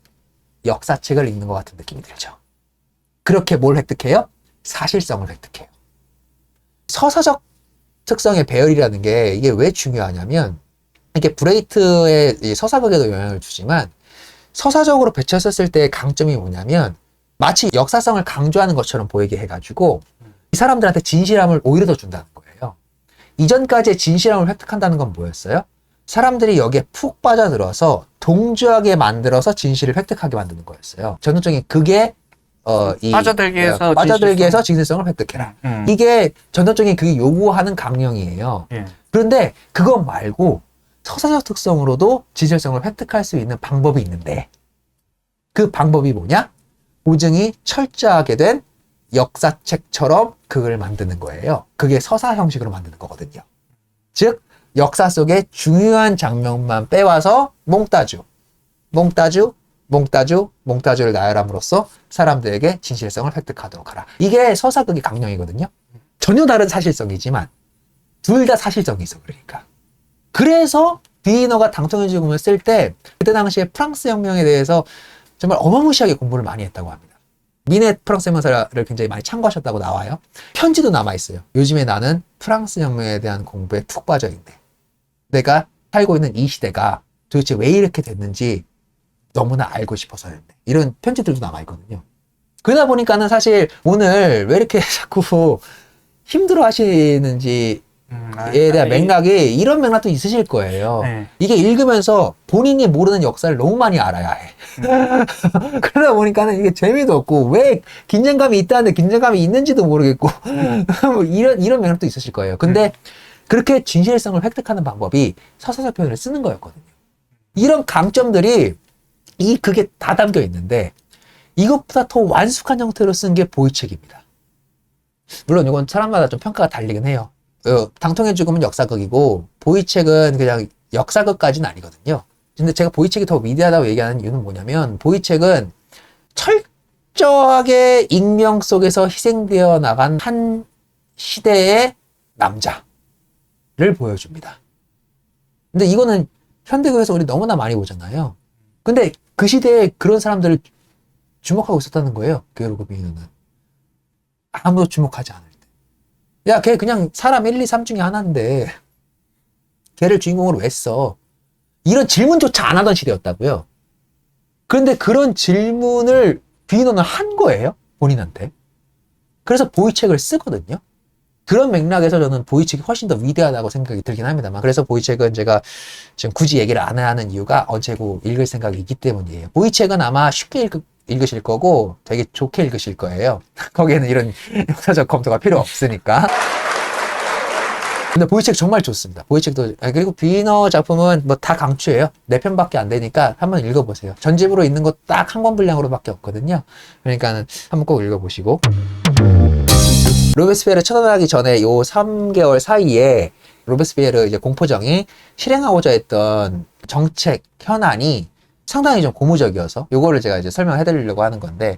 역사책을 읽는 것 같은 느낌이 들죠. 그렇게 뭘 획득해요? 사실성을 획득해요. 서사적 특성의 배열이라는 게 이게 왜 중요하냐면 이게 브레이트의 서사극에도 영향을 주지만 서사적으로 배치했을 때의 강점이 뭐냐면 마치 역사성을 강조하는 것처럼 보이게 해가지고 이 사람들한테 진실함을 오히려 더 준다는 거예요. 이전까지의 진실함을 획득한다는 건 뭐였어요? 사람들이 여기에 푹 빠져들어서 동조하게 만들어서 진실을 획득하게 만드는 거였어요. 전형적인 그게 빠져들기 위해서 진실성을 획득해라. 이게 전형적인 그게 요구하는 강령이에요. 예. 그런데 그것 말고 서사적 특성으로도 진실성을 획득할 수 있는 방법이 있는데 그 방법이 뭐냐? 보증이 철저하게 된 역사책처럼 그걸 만드는 거예요. 그게 서사 형식으로 만드는 거거든요. 즉 역사 속의 중요한 장면만 빼와서 몽따주를 나열함으로써 사람들에게 진실성을 획득하도록 하라. 이게 서사극의 강령이거든요. 전혀 다른 사실성이지만 둘 다 사실성이 있어. 그러니까. 그래서 뷰이너가 당통의 죽음을 쓸 때 그때 당시에 프랑스 혁명에 대해서 정말 어마무시하게 공부를 많이 했다고 합니다. 미네 프랑스 혁명사를 굉장히 많이 참고하셨다고 나와요. 편지도 남아있어요. 요즘에 나는 프랑스 혁명에 대한 공부에 푹 빠져있네. 내가 살고 있는 이 시대가 도대체 왜 이렇게 됐는지 너무나 알고 싶어서였네. 이런 편지들도 남아있거든요. 그러다 보니까는 사실 오늘 왜 이렇게 자꾸 힘들어 하시는지에 대한 맥락이 이런 맥락도 있으실 거예요. 네. 이게 읽으면서 본인이 모르는 역사를 너무 많이 알아야 해. 그러다 보니까는 이게 재미도 없고 왜 긴장감이 있다는데 긴장감이 있는지도 모르겠고 뭐 이런 맥락도 있으실 거예요. 근데 그렇게 진실성을 획득하는 방법이 서사적 표현을 쓰는 거였거든요. 이런 강점들이 그게 다 담겨 있는데 이것보다 더 완숙한 형태로 쓴 게 보이책입니다. 물론 이건 사람마다 좀 평가가 다르긴 해요. 당통의 죽음은 역사극이고 보이책은 그냥 역사극까지는 아니거든요. 근데 제가 보이책이 더 위대하다고 얘기하는 이유는 뭐냐면 보이책은 철저하게 익명 속에서 희생되어 나간 한 시대의 남자를 보여줍니다. 근데 이거는 현대극에서 우리 너무나 많이 보잖아요. 근데 그 시대에 그런 사람들을 주목하고 있었다는 거예요. 게르고 뷰이너는. 아무도 주목하지 않을 때. 야, 걔 그냥 사람 1, 2, 3 중에 하나인데 걔를 주인공으로 왜 써? 이런 질문조차 안 하던 시대였다고요. 그런데 그런 질문을 뷰이너는 한 거예요. 본인한테. 그래서 보이책을 쓰거든요. 그런 맥락에서 저는 보이책이 훨씬 더 위대하다고 생각이 들긴 합니다만 그래서 보이책은 제가 지금 굳이 얘기를 안 하는 이유가 재고 읽을 생각이 있기 때문이에요. 보이책은 아마 쉽게 읽으실 거고 되게 좋게 읽으실 거예요. 거기에는 이런 역사적 검토가 필요 없으니까. 근데 보이책 정말 좋습니다. 보이책도 그리고 뷰이너 작품은 뭐 다 강추예요. 4편밖에 안 되니까 한번 읽어보세요. 전집으로 있는 거 딱 한 권 분량으로밖에 없거든요. 그러니까는 한번 꼭 읽어보시고. 로베스피에르 처단하기 전에 요 3개월 사이에 로베스피에르 이제 공포정이 실행하고자 했던 정책 현안이 상당히 좀 고무적이어서 요거를 제가 이제 설명해 드리려고 하는 건데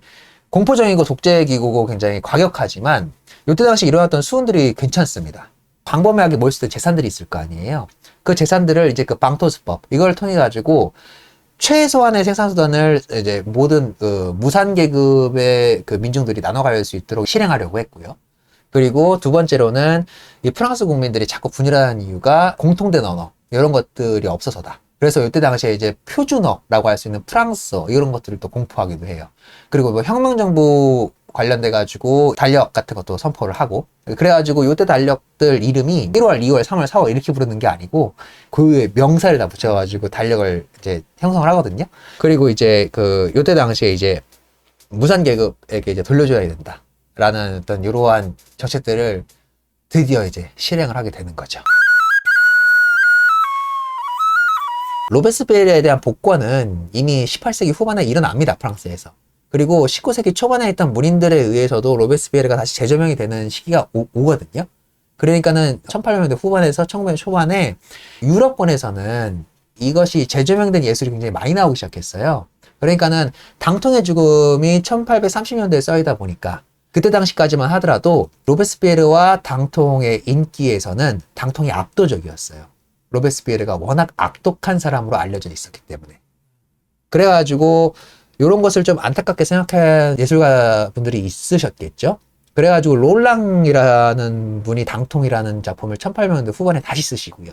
공포정이고 독재기구고 굉장히 과격하지만 요때 당시 일어났던 수훈들이 괜찮습니다. 광범위하게 모였을 때 재산들이 있을 거 아니에요. 그 재산들을 이제 그 방토수법 이걸 통해 가지고 최소한의 생산수단을 이제 모든 그 무산 계급의 그 민중들이 나눠 가질 수 있도록 실행하려고 했고요. 그리고 두 번째로는 이 프랑스 국민들이 자꾸 분열하는 이유가 공통된 언어 이런 것들이 없어서다. 그래서 이때 당시에 이제 표준어라고 할 수 있는 프랑스어 이런 것들을 또 공포하기도 해요. 그리고 뭐 혁명정부 관련돼 가지고 달력 같은 것도 선포를 하고, 그래가지고 이때 달력들 이름이 1월, 2월, 3월, 4월 이렇게 부르는 게 아니고 그 명사를 다 붙여가지고 달력을 이제 형성을 하거든요. 그리고 이제 그 이때 당시에 이제 무산 계급에게 이제 돌려줘야 된다라는 어떤 이러한 정책들을 드디어 이제 실행을 하게 되는 거죠. 로베스피에르에 대한 복권은 이미 18세기 후반에 일어납니다, 프랑스에서. 그리고 19세기 초반에 있던 문인들에 의해서도 로베스피에르가 다시 재조명이 되는 시기가 오거든요. 그러니까는 1800년대 후반에서 1900년대 초반에 유럽권에서는 이것이 재조명된 예술이 굉장히 많이 나오기 시작했어요. 그러니까는 당통의 죽음이 1830년대에 써이다 보니까 그때 당시까지만 하더라도 로베스피에르와 당통의 인기에서는 당통이 압도적이었어요. 로베스피에르가 워낙 악독한 사람으로 알려져 있었기 때문에. 그래가지고 이런 것을 좀 안타깝게 생각한 예술가 분들이 있으셨겠죠. 그래가지고 롤랑이라는 분이 당통이라는 작품을 1800년대 후반에 다시 쓰시고요.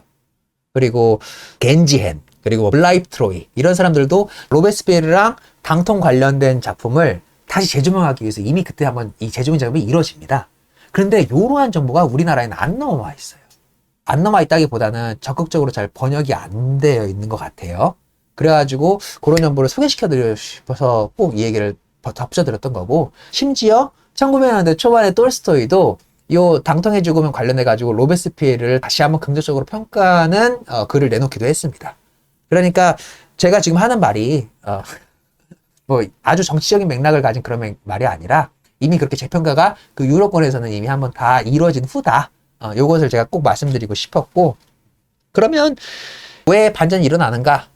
그리고 겐지헨, 그리고 블라입트로이 이런 사람들도 로베스피에르랑 당통 관련된 작품을 다시 재조명하기 위해서 이미 그때 한번 이 재조명 작업이 이루어집니다. 그런데 이러한 정보가 우리나라에는 안 넘어와 있어요. 안 넘어와 있다기보다는 적극적으로 잘 번역이 안 되어 있는 것 같아요. 그래가지고 그런 정보를 소개시켜드리고 싶어서 꼭 이 얘기를 덧붙여드렸던 거고, 심지어 1900년대 초반에 톨스토이도 요 당통의 죽음에 관련해가지고 로베스피에르를 다시 한번 긍정적으로 평가하는 글을 내놓기도 했습니다. 그러니까 제가 지금 하는 말이 뭐 아주 정치적인 맥락을 가진 그런 말이 아니라 이미 그렇게 재평가가 그 유럽권에서는 이미 한번 다 이루어진 후다. 요것을 제가 꼭 말씀드리고 싶었고, 그러면 왜 반전이 일어나는가?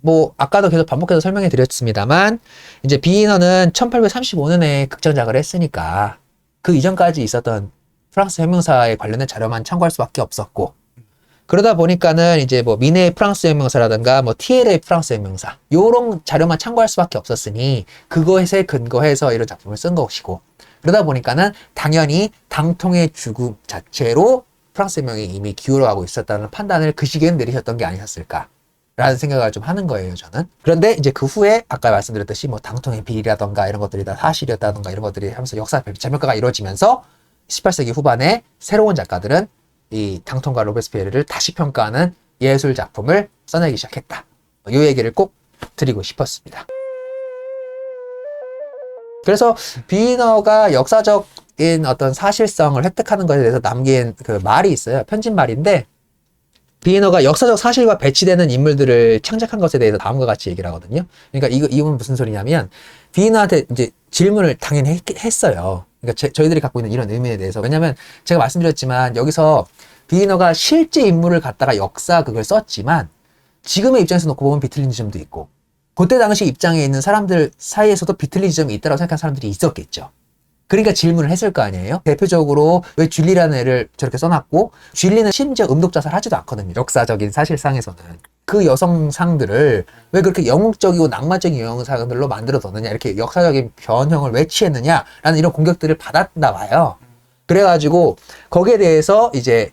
뭐 아까도 계속 반복해서 설명해 드렸습니다만, 이제 비이너는 1835년에 극장작을 했으니까 그 이전까지 있었던 프랑스 혁명사에 관련된 자료만 참고할 수밖에 없었고, 그러다 보니까는 이제 뭐 미네의 프랑스 혁명사라든가 뭐 티에르의 프랑스 혁명사 요런 자료만 참고할 수밖에 없었으니 그것에 근거해서 이런 작품을 쓴 것이고, 그러다 보니까는 당연히 당통의 죽음 자체로 프랑스 혁명이 이미 기울어가고 있었다는 판단을 그 시기에는 내리셨던 게 아니었을까 라는 생각을 좀 하는 거예요, 저는. 그런데 이제 그 후에 아까 말씀드렸듯이 뭐 당통의 비리라던가 이런 것들이 다 사실이었다던가 이런 것들이 하면서 역사 재평가가 이루어지면서 18세기 후반에 새로운 작가들은 이 당통과 로베스피에르를 다시 평가하는 예술 작품을 써내기 시작했다. 이 얘기를 꼭 드리고 싶었습니다. 그래서 비이너가 역사적인 어떤 사실성을 획득하는 것에 대해서 남긴 그 말이 있어요. 편집말인데, 비이너가 역사적 사실과 배치되는 인물들을 창작한 것에 대해서 다음과 같이 얘기를 하거든요. 그러니까 이건 무슨 소리냐면, 비이너한테 이제 질문을 당연히 했어요. 그러니까 저희들이 갖고 있는 이런 의미에 대해서. 왜냐면 제가 말씀드렸지만 여기서 비이너가 실제 인물을 갖다가 역사극을 썼지만 지금의 입장에서 놓고 보면 비틀린 지점도 있고, 그때 당시 입장에 있는 사람들 사이에서도 비틀린 지점이 있다고 생각하는 사람들이 있었겠죠. 그러니까 질문을 했을 거 아니에요. 대표적으로 왜 줄리라는 애를 저렇게 써놨고, 줄리는 심지어 음독자살 하지도 않거든요. 역사적인 사실상에서는. 그 여성상들을 왜 그렇게 영웅적이고 낭만적인 여성상들로 만들어뒀느냐, 이렇게 역사적인 변형을 왜 취했느냐라는 이런 공격들을 받았나 봐요. 그래가지고 거기에 대해서 이제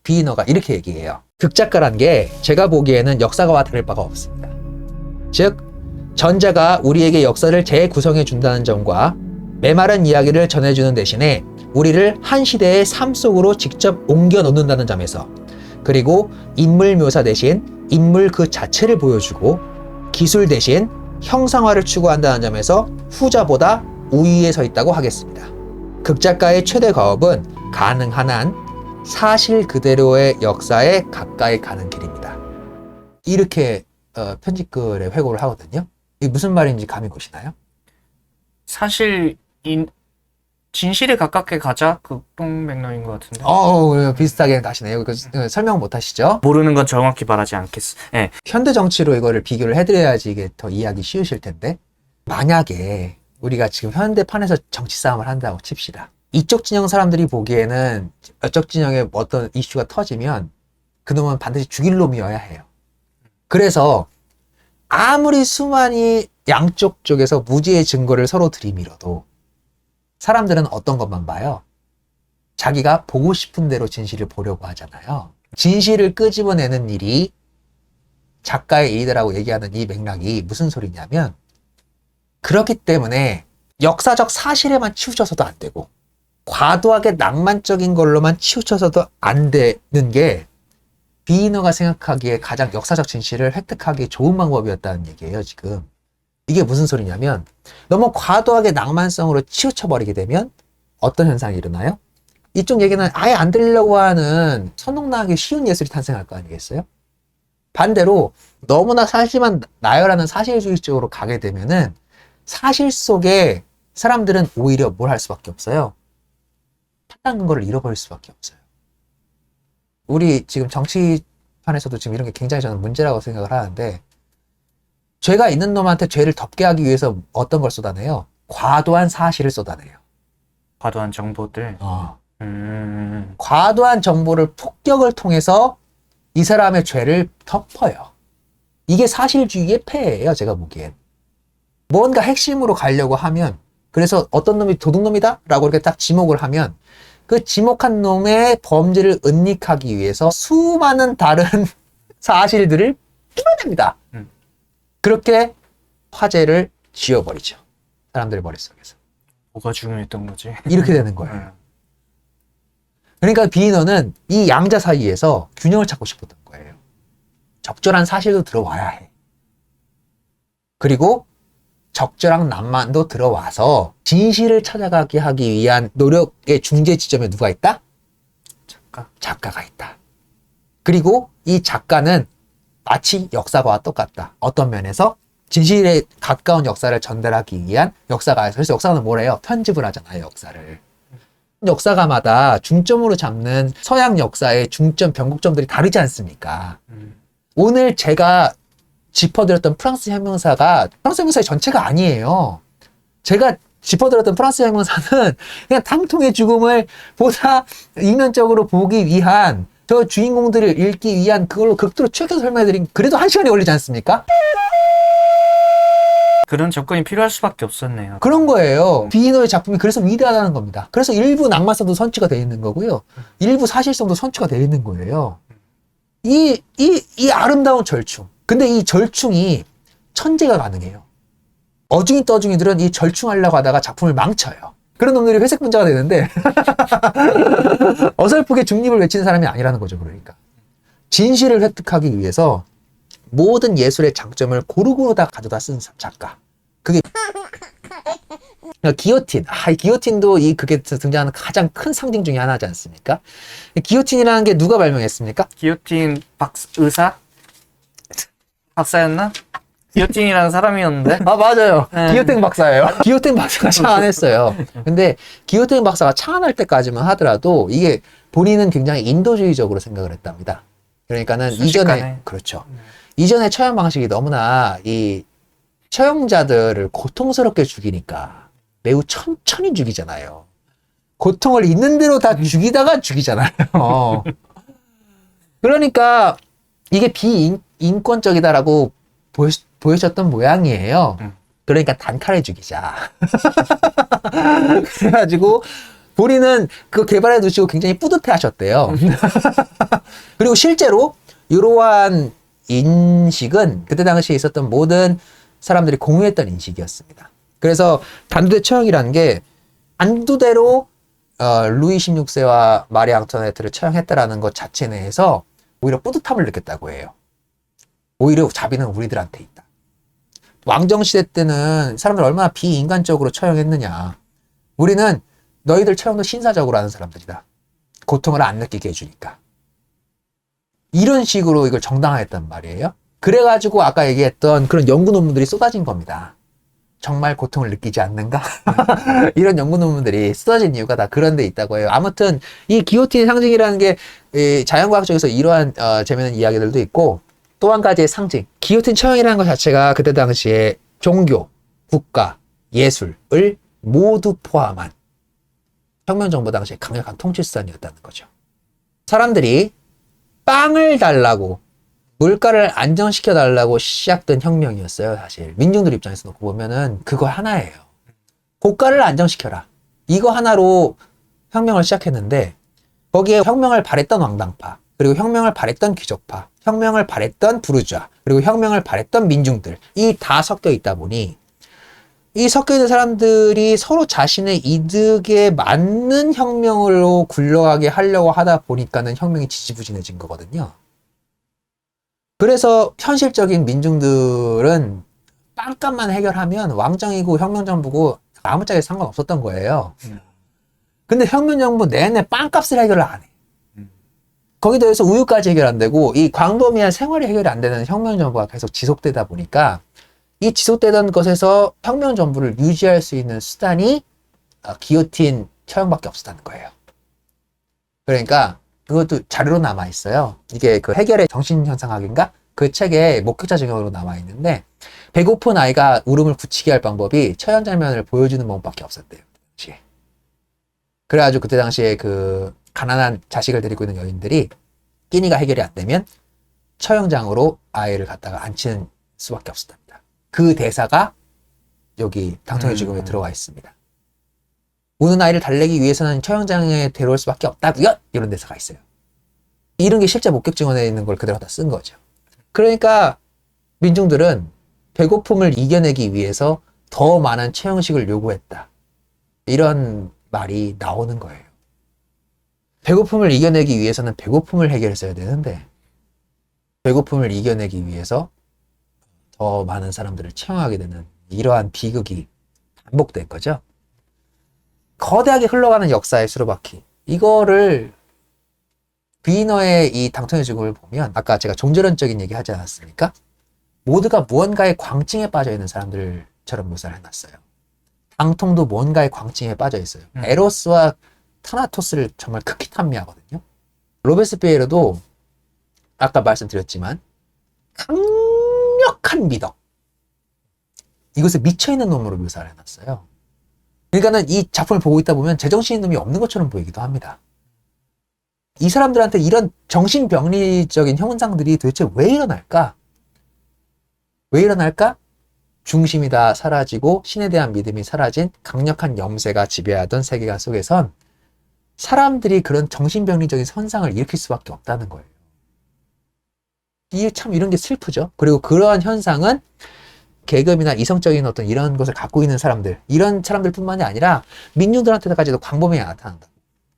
비이너가 이렇게 얘기해요. 극작가란 게 제가 보기에는 역사가와 다를 바가 없습니다. 즉, 전자가 우리에게 역사를 재구성해 준다는 점과 메마른 이야기를 전해주는 대신에 우리를 한 시대의 삶 속으로 직접 옮겨 놓는다는 점에서, 그리고 인물 묘사 대신 인물 그 자체를 보여주고 기술 대신 형상화를 추구한다는 점에서 후자보다 우위에 서 있다고 하겠습니다. 극작가의 최대 과업은 가능한 한 사실 그대로의 역사에 가까이 가는 길입니다. 이렇게 편집글에 회고를 하거든요. 이게 무슨 말인지 감이 오시나요? 사실 진실에 가깝게 가자, 그런 맥락인 것 같은데. 비슷하게 가시네요. 설명 못 하시죠? 모르는 건 정확히 말하지 않겠어. 네. 현대 정치로 이거를 비교를 해드려야지 이게 더 이해하기 쉬우실 텐데, 만약에 우리가 지금 현대판에서 정치 싸움을 한다고 칩시다. 이쪽 진영 사람들이 보기에는 이쪽 진영에 어떤 이슈가 터지면 그놈은 반드시 죽일 놈이어야 해요. 그래서 아무리 수많이 양쪽 쪽에서 무죄의 증거를 서로 들이밀어도 사람들은 어떤 것만 봐요? 자기가 보고 싶은 대로 진실을 보려고 하잖아요. 진실을 끄집어내는 일이 작가의 일이라고 얘기하는 이 맥락이 무슨 소리냐면, 그렇기 때문에 역사적 사실에만 치우쳐서도 안 되고 과도하게 낭만적인 걸로만 치우쳐서도 안 되는 게 비이너가 생각하기에 가장 역사적 진실을 획득하기 좋은 방법이었다는 얘기예요, 지금. 이게 무슨 소리냐면, 너무 과도하게 낭만성으로 치우쳐버리게 되면 어떤 현상이 일어나요? 이쪽 얘기는 아예 안 들으려고 하는 선동나기 쉬운 예술이 탄생할 거 아니겠어요? 반대로 너무나 사실만 나열하는 사실주의 쪽으로 가게 되면은 사실 속에 사람들은 오히려 뭘 할 수밖에 없어요? 판단 근거를 잃어버릴 수밖에 없어요. 우리 지금 정치판에서도 지금 이런 게 굉장히 저는 문제라고 생각을 하는데, 죄가 있는 놈한테 죄를 덮게 하기 위해서 어떤 걸 쏟아내요? 과도한 사실을 쏟아내요. 과도한 정보들. 과도한 정보를 폭격을 통해서 이 사람의 죄를 덮어요. 이게 사실주의의 폐해예요, 제가 보기엔. 뭔가 핵심으로 가려고 하면, 그래서 어떤 놈이 도둑놈이다? 라고 이렇게 딱 지목을 하면 그 지목한 놈의 범죄를 은닉하기 위해서 수많은 다른 사실들을 풀어냅니다. 그렇게 화제를 지워버리죠. 사람들의 머릿속에서. 뭐가 중요했던 거지? 이렇게 되는 거예요. 그러니까 비인어는 이 양자 사이에서 균형을 찾고 싶었던 거예요. 적절한 사실도 들어와야 해. 그리고 적절한 낭만도 들어와서 진실을 찾아가게 하기 위한 노력의 중재 지점에 누가 있다? 작가가 있다. 그리고 이 작가는 마치 역사가와 똑같다. 어떤 면에서 진실에 가까운 역사를 전달하기 위한 역사가, 그래서 역사가는 뭐래요? 편집을 하잖아요, 역사를. 역사가마다 중점으로 잡는 서양 역사의 중점, 변곡점들이 다르지 않습니까? 오늘 제가 짚어드렸던 프랑스 혁명사가 프랑스 혁명사의 전체가 아니에요. 제가 짚어드렸던 프랑스 혁명사는 그냥 탕통의 죽음을 보다 이면적으로 보기 위한, 저 주인공들을 읽기 위한 그걸로 극도로 추격해서 설명해드린, 그래도 1시간이 걸리지 않습니까? 그런 접근이 필요할 수밖에 없었네요. 그런 거예요. 비이너의 작품이 그래서 위대하다는 겁니다. 그래서 일부 낭만성도 선취가 되어 있는 거고요. 일부 사실성도 선취가 되어 있는 거예요. 이 아름다운 절충. 근데 이 절충이 천재가 가능해요. 어중이 떠중이들은 이 절충하려고 하다가 작품을 망쳐요. 그런 놈들이 회색 분자가 되는데 어설프게 중립을 외치는 사람이 아니라는 거죠. 그러니까 진실을 획득하기 위해서 모든 예술의 장점을 고루고루 다 가져다 쓴 작가. 그게 기요틴. 이 기요틴도 이 극에 등장하는 가장 큰 상징 중에 하나지 않습니까? 기요틴이라는 게 누가 발명했습니까? 기요틴 의사? 박사였나? 기요틴이라는 사람이었는데. 아, 맞아요. 네. 기요텐 박사예요. 기요텐 박사가 창안했어요. 근데 기요텐 박사가 창안할 때까지만 하더라도 이게 본인은 굉장히 인도주의적으로 생각을 했답니다. 그러니까는 순식간에. 이전에, 그렇죠. 이전의 처형 방식이 너무나 이 처형자들을 고통스럽게 죽이니까 매우 천천히 죽이잖아요. 고통을 있는 대로 다 죽이다가 죽이잖아요. 그러니까 이게 비인권적이다라고 보여졌던 모양이에요. 그러니까 단칼에 죽이자. 그래가지고 본인은 그 개발해 두시고 굉장히 뿌듯해 하셨대요. 그리고 실제로 이러한 인식은 그때 당시에 있었던 모든 사람들이 공유했던 인식이었습니다. 그래서 단두대 처형이라는 게 단두대로 루이 16세와 마리 앙토네트를 처형했다라는 것 자체 내에서 오히려 뿌듯함을 느꼈다고 해요. 오히려 자비는 우리들한테 있다. 왕정시대 때는 사람들 얼마나 비인간적으로 처형했느냐. 우리는 너희들 처형도 신사적으로 하는 사람들이다. 고통을 안 느끼게 해주니까. 이런 식으로 이걸 정당화했단 말이에요. 그래가지고 아까 얘기했던 그런 연구 논문들이 쏟아진 겁니다. 정말 고통을 느끼지 않는가? 이런 연구 논문들이 쏟아진 이유가 다 그런 데 있다고 해요. 아무튼 이 기요틴 상징이라는 게 자연과학적에서 이러한 재미있는 이야기들도 있고, 또 한 가지의 상징, 기요틴 처형이라는 것 자체가 그때 당시에 종교, 국가, 예술을 모두 포함한 혁명정부 당시에 강력한 통치수단이었다는 거죠. 사람들이 빵을 달라고, 물가를 안정시켜 달라고 시작된 혁명이었어요, 사실. 민중들 입장에서 놓고 보면은 그거 하나예요. 고가를 안정시켜라. 이거 하나로 혁명을 시작했는데, 거기에 혁명을 바랬던 왕당파, 그리고 혁명을 바랬던 귀족파, 혁명을 바랬던 부르주아, 그리고 혁명을 바랬던 민중들, 이 다 섞여 있다 보니, 이 섞여 있는 사람들이 서로 자신의 이득에 맞는 혁명으로 굴러가게 하려고 하다 보니까는 혁명이 지지부진해진 거거든요. 그래서 현실적인 민중들은 빵값만 해결하면 왕정이고 혁명정부고 아무짝에 상관없었던 거예요. 근데 혁명정부 내내 빵값을 해결을 안 해. 거기에 더해서 우유까지 해결 안 되고 이 광범위한 생활이 해결이 안 되는 혁명정부가 계속 지속되다 보니까 이 지속되던 것에서 혁명정부를 유지할 수 있는 수단이 기요틴 처형밖에 없었다는 거예요. 그러니까 그것도 자료로 남아 있어요. 이게 그 해결의 정신현상학인가? 그 책에 목격자 증언으로 남아 있는데, 배고픈 아이가 울음을 굳히게 할 방법이 처형 장면을 보여주는 방법밖에 없었대요. 그 당시에. 그래가지고 그때 당시에 그 가난한 자식을 데리고 있는 여인들이 끼니가 해결이 안 되면 처형장으로 아이를 갖다가 앉히는 수밖에 없었답니다. 그 대사가 여기 당통의 죽음에 들어와 있습니다. 우는 아이를 달래기 위해서는 처형장에 데려올 수밖에 없다고요? 이런 대사가 있어요. 이런 게 실제 목격 증언에 있는 걸 그대로 다 쓴 거죠. 그러니까 민중들은 배고픔을 이겨내기 위해서 더 많은 처형식을 요구했다. 이런 말이 나오는 거예요. 배고픔을 이겨내기 위해서는 배고픔을 해결했어야 되는데, 배고픔을 이겨내기 위해서 더 많은 사람들을 처형하게 되는 이러한 비극이 반복된 거죠. 거대하게 흘러가는 역사의 수로바퀴. 이거를 비너의 이 당통의 죽음을 보면, 아까 제가 종전론적인 얘기 하지 않았습니까? 모두가 무언가의 광증에 빠져 있는 사람들처럼 묘사를 해놨어요. 당통도 뭔가의 광증에 빠져 있어요. 에로스와 타나토스를 정말 극히 탐미하거든요. 로베스피에르도 아까 말씀드렸지만 강력한 미덕, 이것에 미쳐있는 놈으로 묘사를 해놨어요. 그러니까는 이 작품을 보고 있다 보면 제정신인 놈이 없는 것처럼 보이기도 합니다. 이 사람들한테 이런 정신병리적인 현상들이 도대체 왜 일어날까? 왜 일어날까? 중심이 다 사라지고 신에 대한 믿음이 사라진 강력한 염세가 지배하던 세계관 속에선 사람들이 그런 정신병리적인 현상을 일으킬 수밖에 없다는 거예요. 이게 참 이런 게 슬프죠. 그리고 그러한 현상은 계급이나 이성적인 어떤 이런 것을 갖고 있는 사람들, 이런 사람들뿐만이 아니라 민중들한테까지도 광범위하게 나타난다.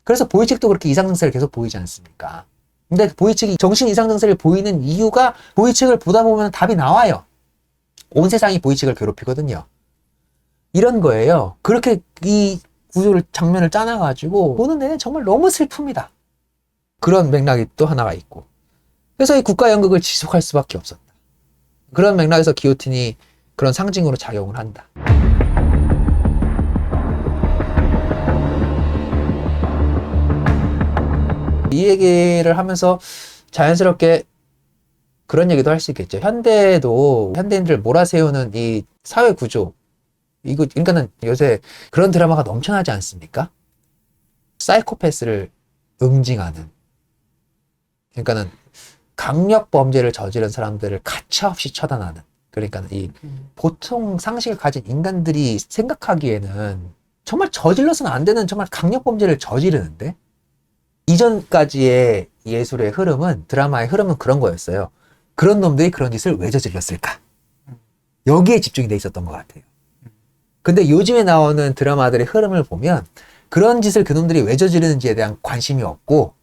그래서 보이책도 그렇게 이상 증세를 계속 보이지 않습니까? 근데 보이책이 정신 이상 증세를 보이는 이유가 보이책을 보다 보면 답이 나와요. 온 세상이 보이책을 괴롭히거든요. 이런 거예요. 그렇게 이 구조를, 장면을 짜놔가지고 보는 내내 정말 너무 슬픕니다. 그런 맥락이 또 하나가 있고. 그래서 이 국가 연극을 지속할 수밖에 없었다. 그런 맥락에서 기요틴이 그런 상징으로 작용을 한다. 이 얘기를 하면서 자연스럽게 그런 얘기도 할 수 있겠죠. 현대에도 현대인들을 몰아세우는 이 사회 구조, 이거 그러니까는 요새 그런 드라마가 넘쳐나지 않습니까? 사이코패스를 응징하는, 그러니까는 강력 범죄를 저지른 사람들을 가차없이 처단하는, 그러니까는 이 보통 상식을 가진 인간들이 생각하기에는 정말 저질러서는 안 되는 정말 강력 범죄를 저지르는데, 이전까지의 예술의 흐름은, 드라마의 흐름은 그런 거였어요. 그런 놈들이 그런 짓을 왜 저질렀을까? 여기에 집중이 돼 있었던 것 같아요. 근데 요즘에 나오는 드라마들의 흐름을 보면 그런 짓을 그놈들이 왜 저지르는지에 대한 관심이 없고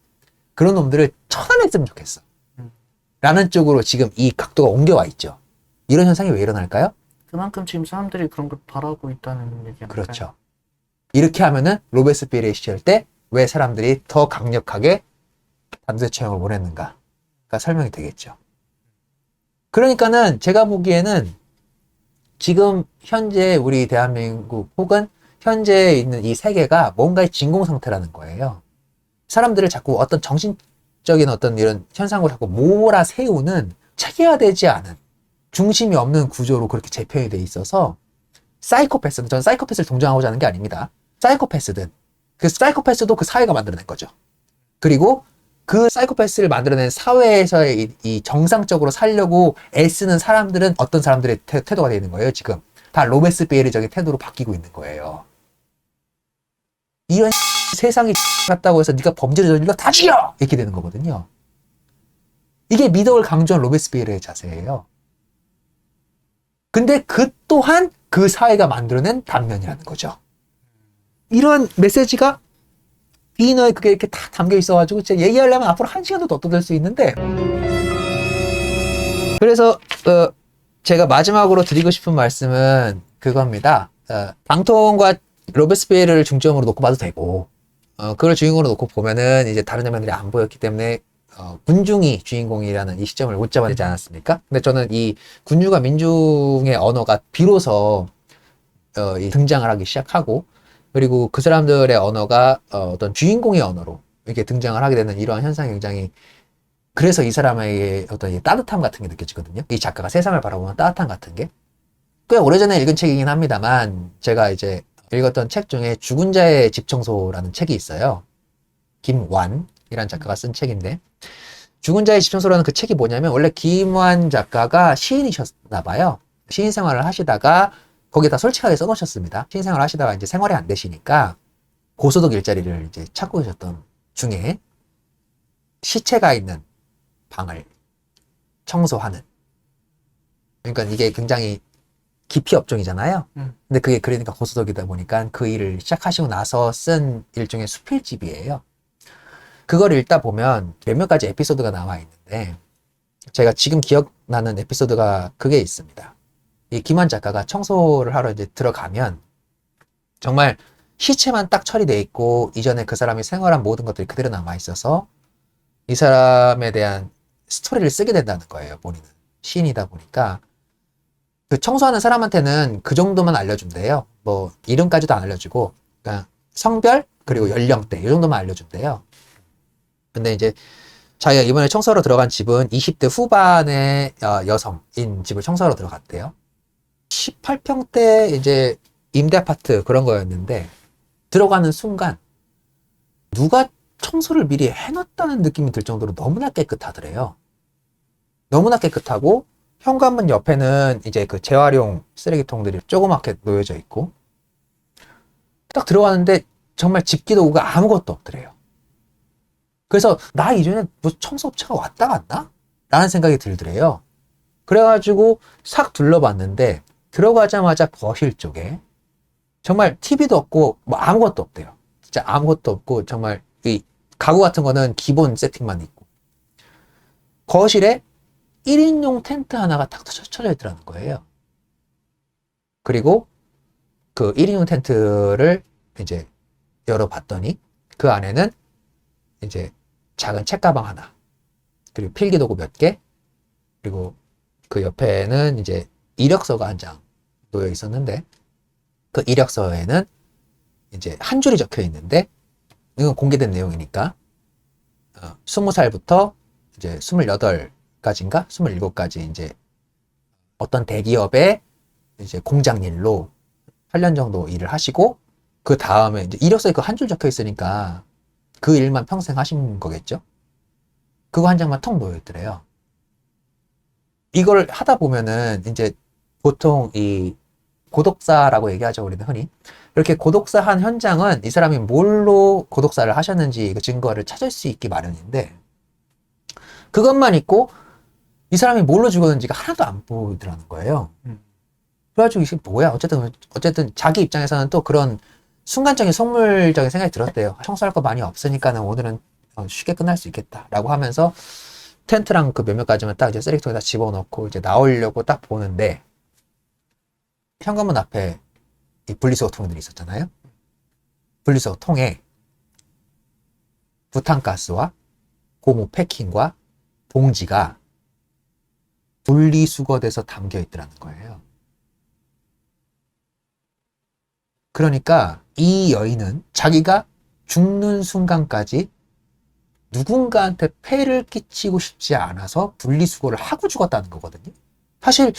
그런 놈들을 처단했으면 좋겠어 라는 쪽으로 지금 이 각도가 옮겨와 있죠. 이런 현상이 왜 일어날까요? 그만큼 지금 사람들이 그런 걸 바라고 있다는 얘기 아닐까요? 그렇죠. 이렇게 하면은 로베스피에르의 시절 때 왜 사람들이 더 강력하게 단두대 처형을 원했는가가 설명이 되겠죠. 그러니까는 제가 보기에는 지금 현재 우리 대한민국 혹은 현재 있는 이 세계가 뭔가의 진공 상태라는 거예요. 사람들을 자꾸 어떤 정신적인 어떤 이런 현상으로 자꾸 몰아세우는 체계화되지 않은 중심이 없는 구조로 그렇게 재편이 돼 있어서 사이코패스는, 저는 사이코패스를 동정하고자 하는 게 아닙니다. 사이코패스든 그 사이코패스도 그 사회가 만들어낸 거죠. 그리고 그 사이코패스를 만들어낸 사회에서의 이 정상적으로 살려고 애쓰는 사람들은 어떤 사람들의 태도가 되는 거예요, 지금. 다 로베스피에르적인 태도로 바뀌고 있는 거예요. 이런 세상이 같다고 해서 네가 범죄를 저질러 다 죽여! 이렇게 되는 거거든요. 이게 미덕을 강조한 로베스피에르의 자세예요. 근데 그 또한 그 사회가 만들어낸 단면이라는 거죠. 이런 메시지가 비너에 그게 이렇게 다 담겨 있어가지고 제가 얘기하려면 앞으로 1시간도 더 떠들 수 있는데, 그래서 제가 마지막으로 드리고 싶은 말씀은 그겁니다. 방통과 로베스피에르를 중점으로 놓고 봐도 되고, 그걸 주인공으로 놓고 보면은 이제 다른 장면들이 안 보였기 때문에 군중이 주인공이라는 이 시점을 못 잡아내지 않았습니까? 근데 저는 이 군주가 민중의 언어가 비로소 이 등장을 하기 시작하고, 그리고 그 사람들의 언어가 어떤 주인공의 언어로 이렇게 등장을 하게 되는 이러한 현상이 굉장히, 그래서 이 사람에게 어떤 이 따뜻함 같은 게 느껴지거든요. 이 작가가 세상을 바라보는 따뜻함 같은 게. 꽤 오래전에 읽은 책이긴 합니다만, 제가 이제 읽었던 책 중에 죽은 자의 집 청소라는 책이 있어요. 김완이라는 작가가 쓴 책인데, 죽은 자의 집 청소라는 그 책이 뭐냐면, 원래 김완 작가가 시인이셨나 봐요. 시인 생활을 하시다가 거기다 솔직하게 써놓으셨습니다. 시인 생활을 하시다가 이제 생활이 안 되시니까 고소득 일자리를 이제 찾고 계셨던 중에 시체가 있는 방을 청소하는, 그러니까 이게 굉장히 기피 업종이잖아요. 근데 그게 그러니까 고소득이다 보니까 그 일을 시작하시고 나서 쓴 일종의 수필집이에요. 그걸 읽다 보면 몇몇 가지 에피소드가 나와 있는데, 제가 지금 기억나는 에피소드가 그게 있습니다. 이 김한 작가가 청소를 하러 이제 들어가면 정말 시체만 딱 처리돼 있고 이전에 그 사람이 생활한 모든 것들이 그대로 남아 있어서 이 사람에 대한 스토리를 쓰게 된다는 거예요. 본인은 시인이다 보니까 그 청소하는 사람한테는 그 정도만 알려준대요. 뭐 이름까지도 안 알려주고 그냥 성별 그리고 연령대 이 정도만 알려준대요. 근데 이제 자기가 이번에 청소하러 들어간 집은 20대 후반의 여성인 집을 청소하러 들어갔대요. 18평대 이제 임대 아파트 그런 거였는데, 들어가는 순간 누가 청소를 미리 해놨다는 느낌이 들 정도로 너무나 깨끗하더래요. 너무나 깨끗하고 현관문 옆에는 이제 그 재활용 쓰레기통들이 조그맣게 놓여져 있고, 딱 들어가는데 정말 집기도구가 아무것도 없더래요. 그래서 나 이전에 뭐 청소업체가 왔다 갔나? 라는 생각이 들더래요. 그래가지고 싹 둘러봤는데 들어가자마자 거실 쪽에 정말 TV도 없고 뭐 아무것도 없대요. 진짜 아무것도 없고 정말 이 가구 같은 거는 기본 세팅만 있고, 거실에 1인용 텐트 하나가 탁 쳐져 있더라는 거예요. 그리고 그 1인용 텐트를 이제 열어봤더니 그 안에는 이제 작은 책가방 하나, 그리고 필기도구 몇 개, 그리고 그 옆에는 이제 이력서가 한 장 놓여 있었는데, 그 이력서에는 이제 한 줄이 적혀 있는데, 이건 공개된 내용이니까 20살부터 이제 28까지인가 27까지 이제 어떤 대기업의 이제 공장 일로 8년 정도 일을 하시고, 그 다음에 이제 이력서에 그 한 줄 적혀 있으니까 그 일만 평생 하신 거겠죠? 그거 한 장만 턱 놓여 있더래요. 이걸 하다 보면은 이제 보통 이 고독사라고 얘기하죠, 우리는 흔히. 이렇게 고독사한 현장은 이 사람이 뭘로 고독사를 하셨는지 그 증거를 찾을 수 있기 마련인데, 그것만 있고 이 사람이 뭘로 죽었는지가 하나도 안 보이더라는 거예요. 그래가지고 이게 뭐야? 어쨌든 자기 입장에서는 또 그런 순간적인 속물적인 생각이 들었대요. 청소할 거 많이 없으니까는 오늘은 쉽게 끝날 수 있겠다라고 하면서 텐트랑 그 몇몇 가지만 딱 이제 쓰레기통에다 집어넣고 이제 나오려고 딱 보는데, 현관문 앞에 이 분리수거 통들이 있었잖아요. 분리수거 통에 부탄가스와 고무 패킹과 봉지가 분리수거돼서 담겨 있더라는 거예요. 그러니까 이 여인은 자기가 죽는 순간까지 누군가한테 폐를 끼치고 싶지 않아서 분리수거를 하고 죽었다는 거거든요. 사실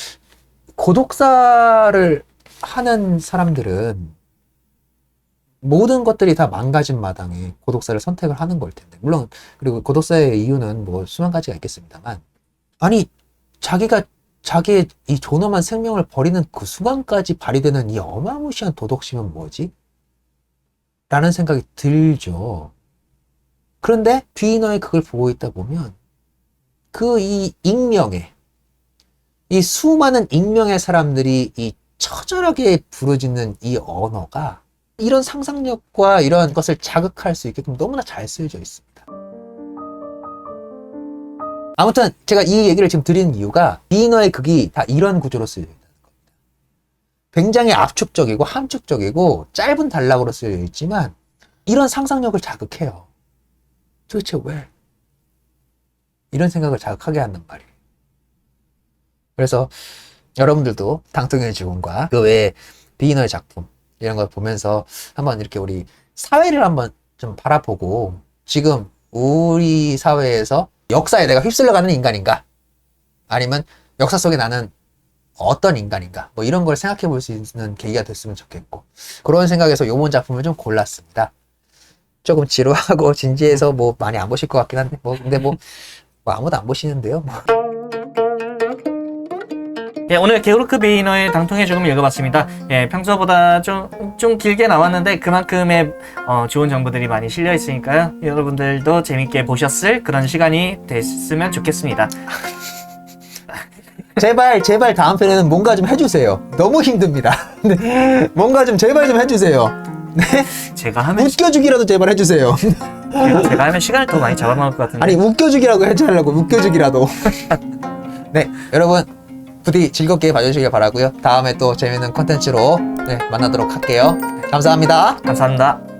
고독사를 하는 사람들은 모든 것들이 다 망가진 마당에 고독사를 선택을 하는 걸 텐데. 물론, 그리고 고독사의 이유는 뭐 수만 가지가 있겠습니다만. 아니, 자기가 자기의 이 존엄한 생명을 버리는 그 순간까지 발휘되는 이 어마무시한 도덕심은 뭐지? 라는 생각이 들죠. 그런데 비이너의 그걸 보고 있다 보면 그 이 익명의 이 수많은 익명의 사람들이 이 처절하게 부르짖는 이 언어가 이런 상상력과 이런 것을 자극할 수 있게끔 너무나 잘 쓰여져 있습니다. 아무튼 제가 이 얘기를 지금 드리는 이유가 비이너의 극이 다 이런 구조로 쓰여져 있다는 겁니다. 굉장히 압축적이고 함축적이고 짧은 단락으로 쓰여져 있지만 이런 상상력을 자극해요. 도대체 왜? 이런 생각을 자극하게 한단 말이에요. 그래서 여러분들도 당통의 죽음과 그 외에 비이너의 작품 이런 걸 보면서 한번 이렇게 우리 사회를 한번 좀 바라보고 지금 우리 사회에서 역사에 내가 휩쓸려가는 인간인가? 아니면 역사 속에 나는 어떤 인간인가? 뭐 이런 걸 생각해 볼 수 있는 계기가 됐으면 좋겠고 그런 생각에서 요번 작품을 좀 골랐습니다. 조금 지루하고 진지해서 뭐 많이 안 보실 것 같긴 한데 근데 뭐 아무도 안 보시는데요. 예, 오늘 게오르크 비이너의 당통의 죽음을 읽어봤습니다. 예, 평소보다 좀 길게 나왔는데 그만큼의 좋은 정보들이 많이 실려 있으니까요. 여러분들도 재밌게 보셨을 그런 시간이 됐으면 좋겠습니다. 제발 다음 편에는 뭔가 좀 해주세요. 너무 힘듭니다. 네, 뭔가 좀 제발 좀 해주세요. 네? 제가 하면 웃겨주기라도 제발 해주세요. 제가 하면 시간을 더 많이 잡아먹을 것 같은데. 아니 웃겨주기라고 해주려고 웃겨주기라도. 네, 여러분 부디 즐겁게 봐주시길 바라고요. 다음에 또 재밌는 콘텐츠로 만나도록 할게요. 감사합니다. 감사합니다.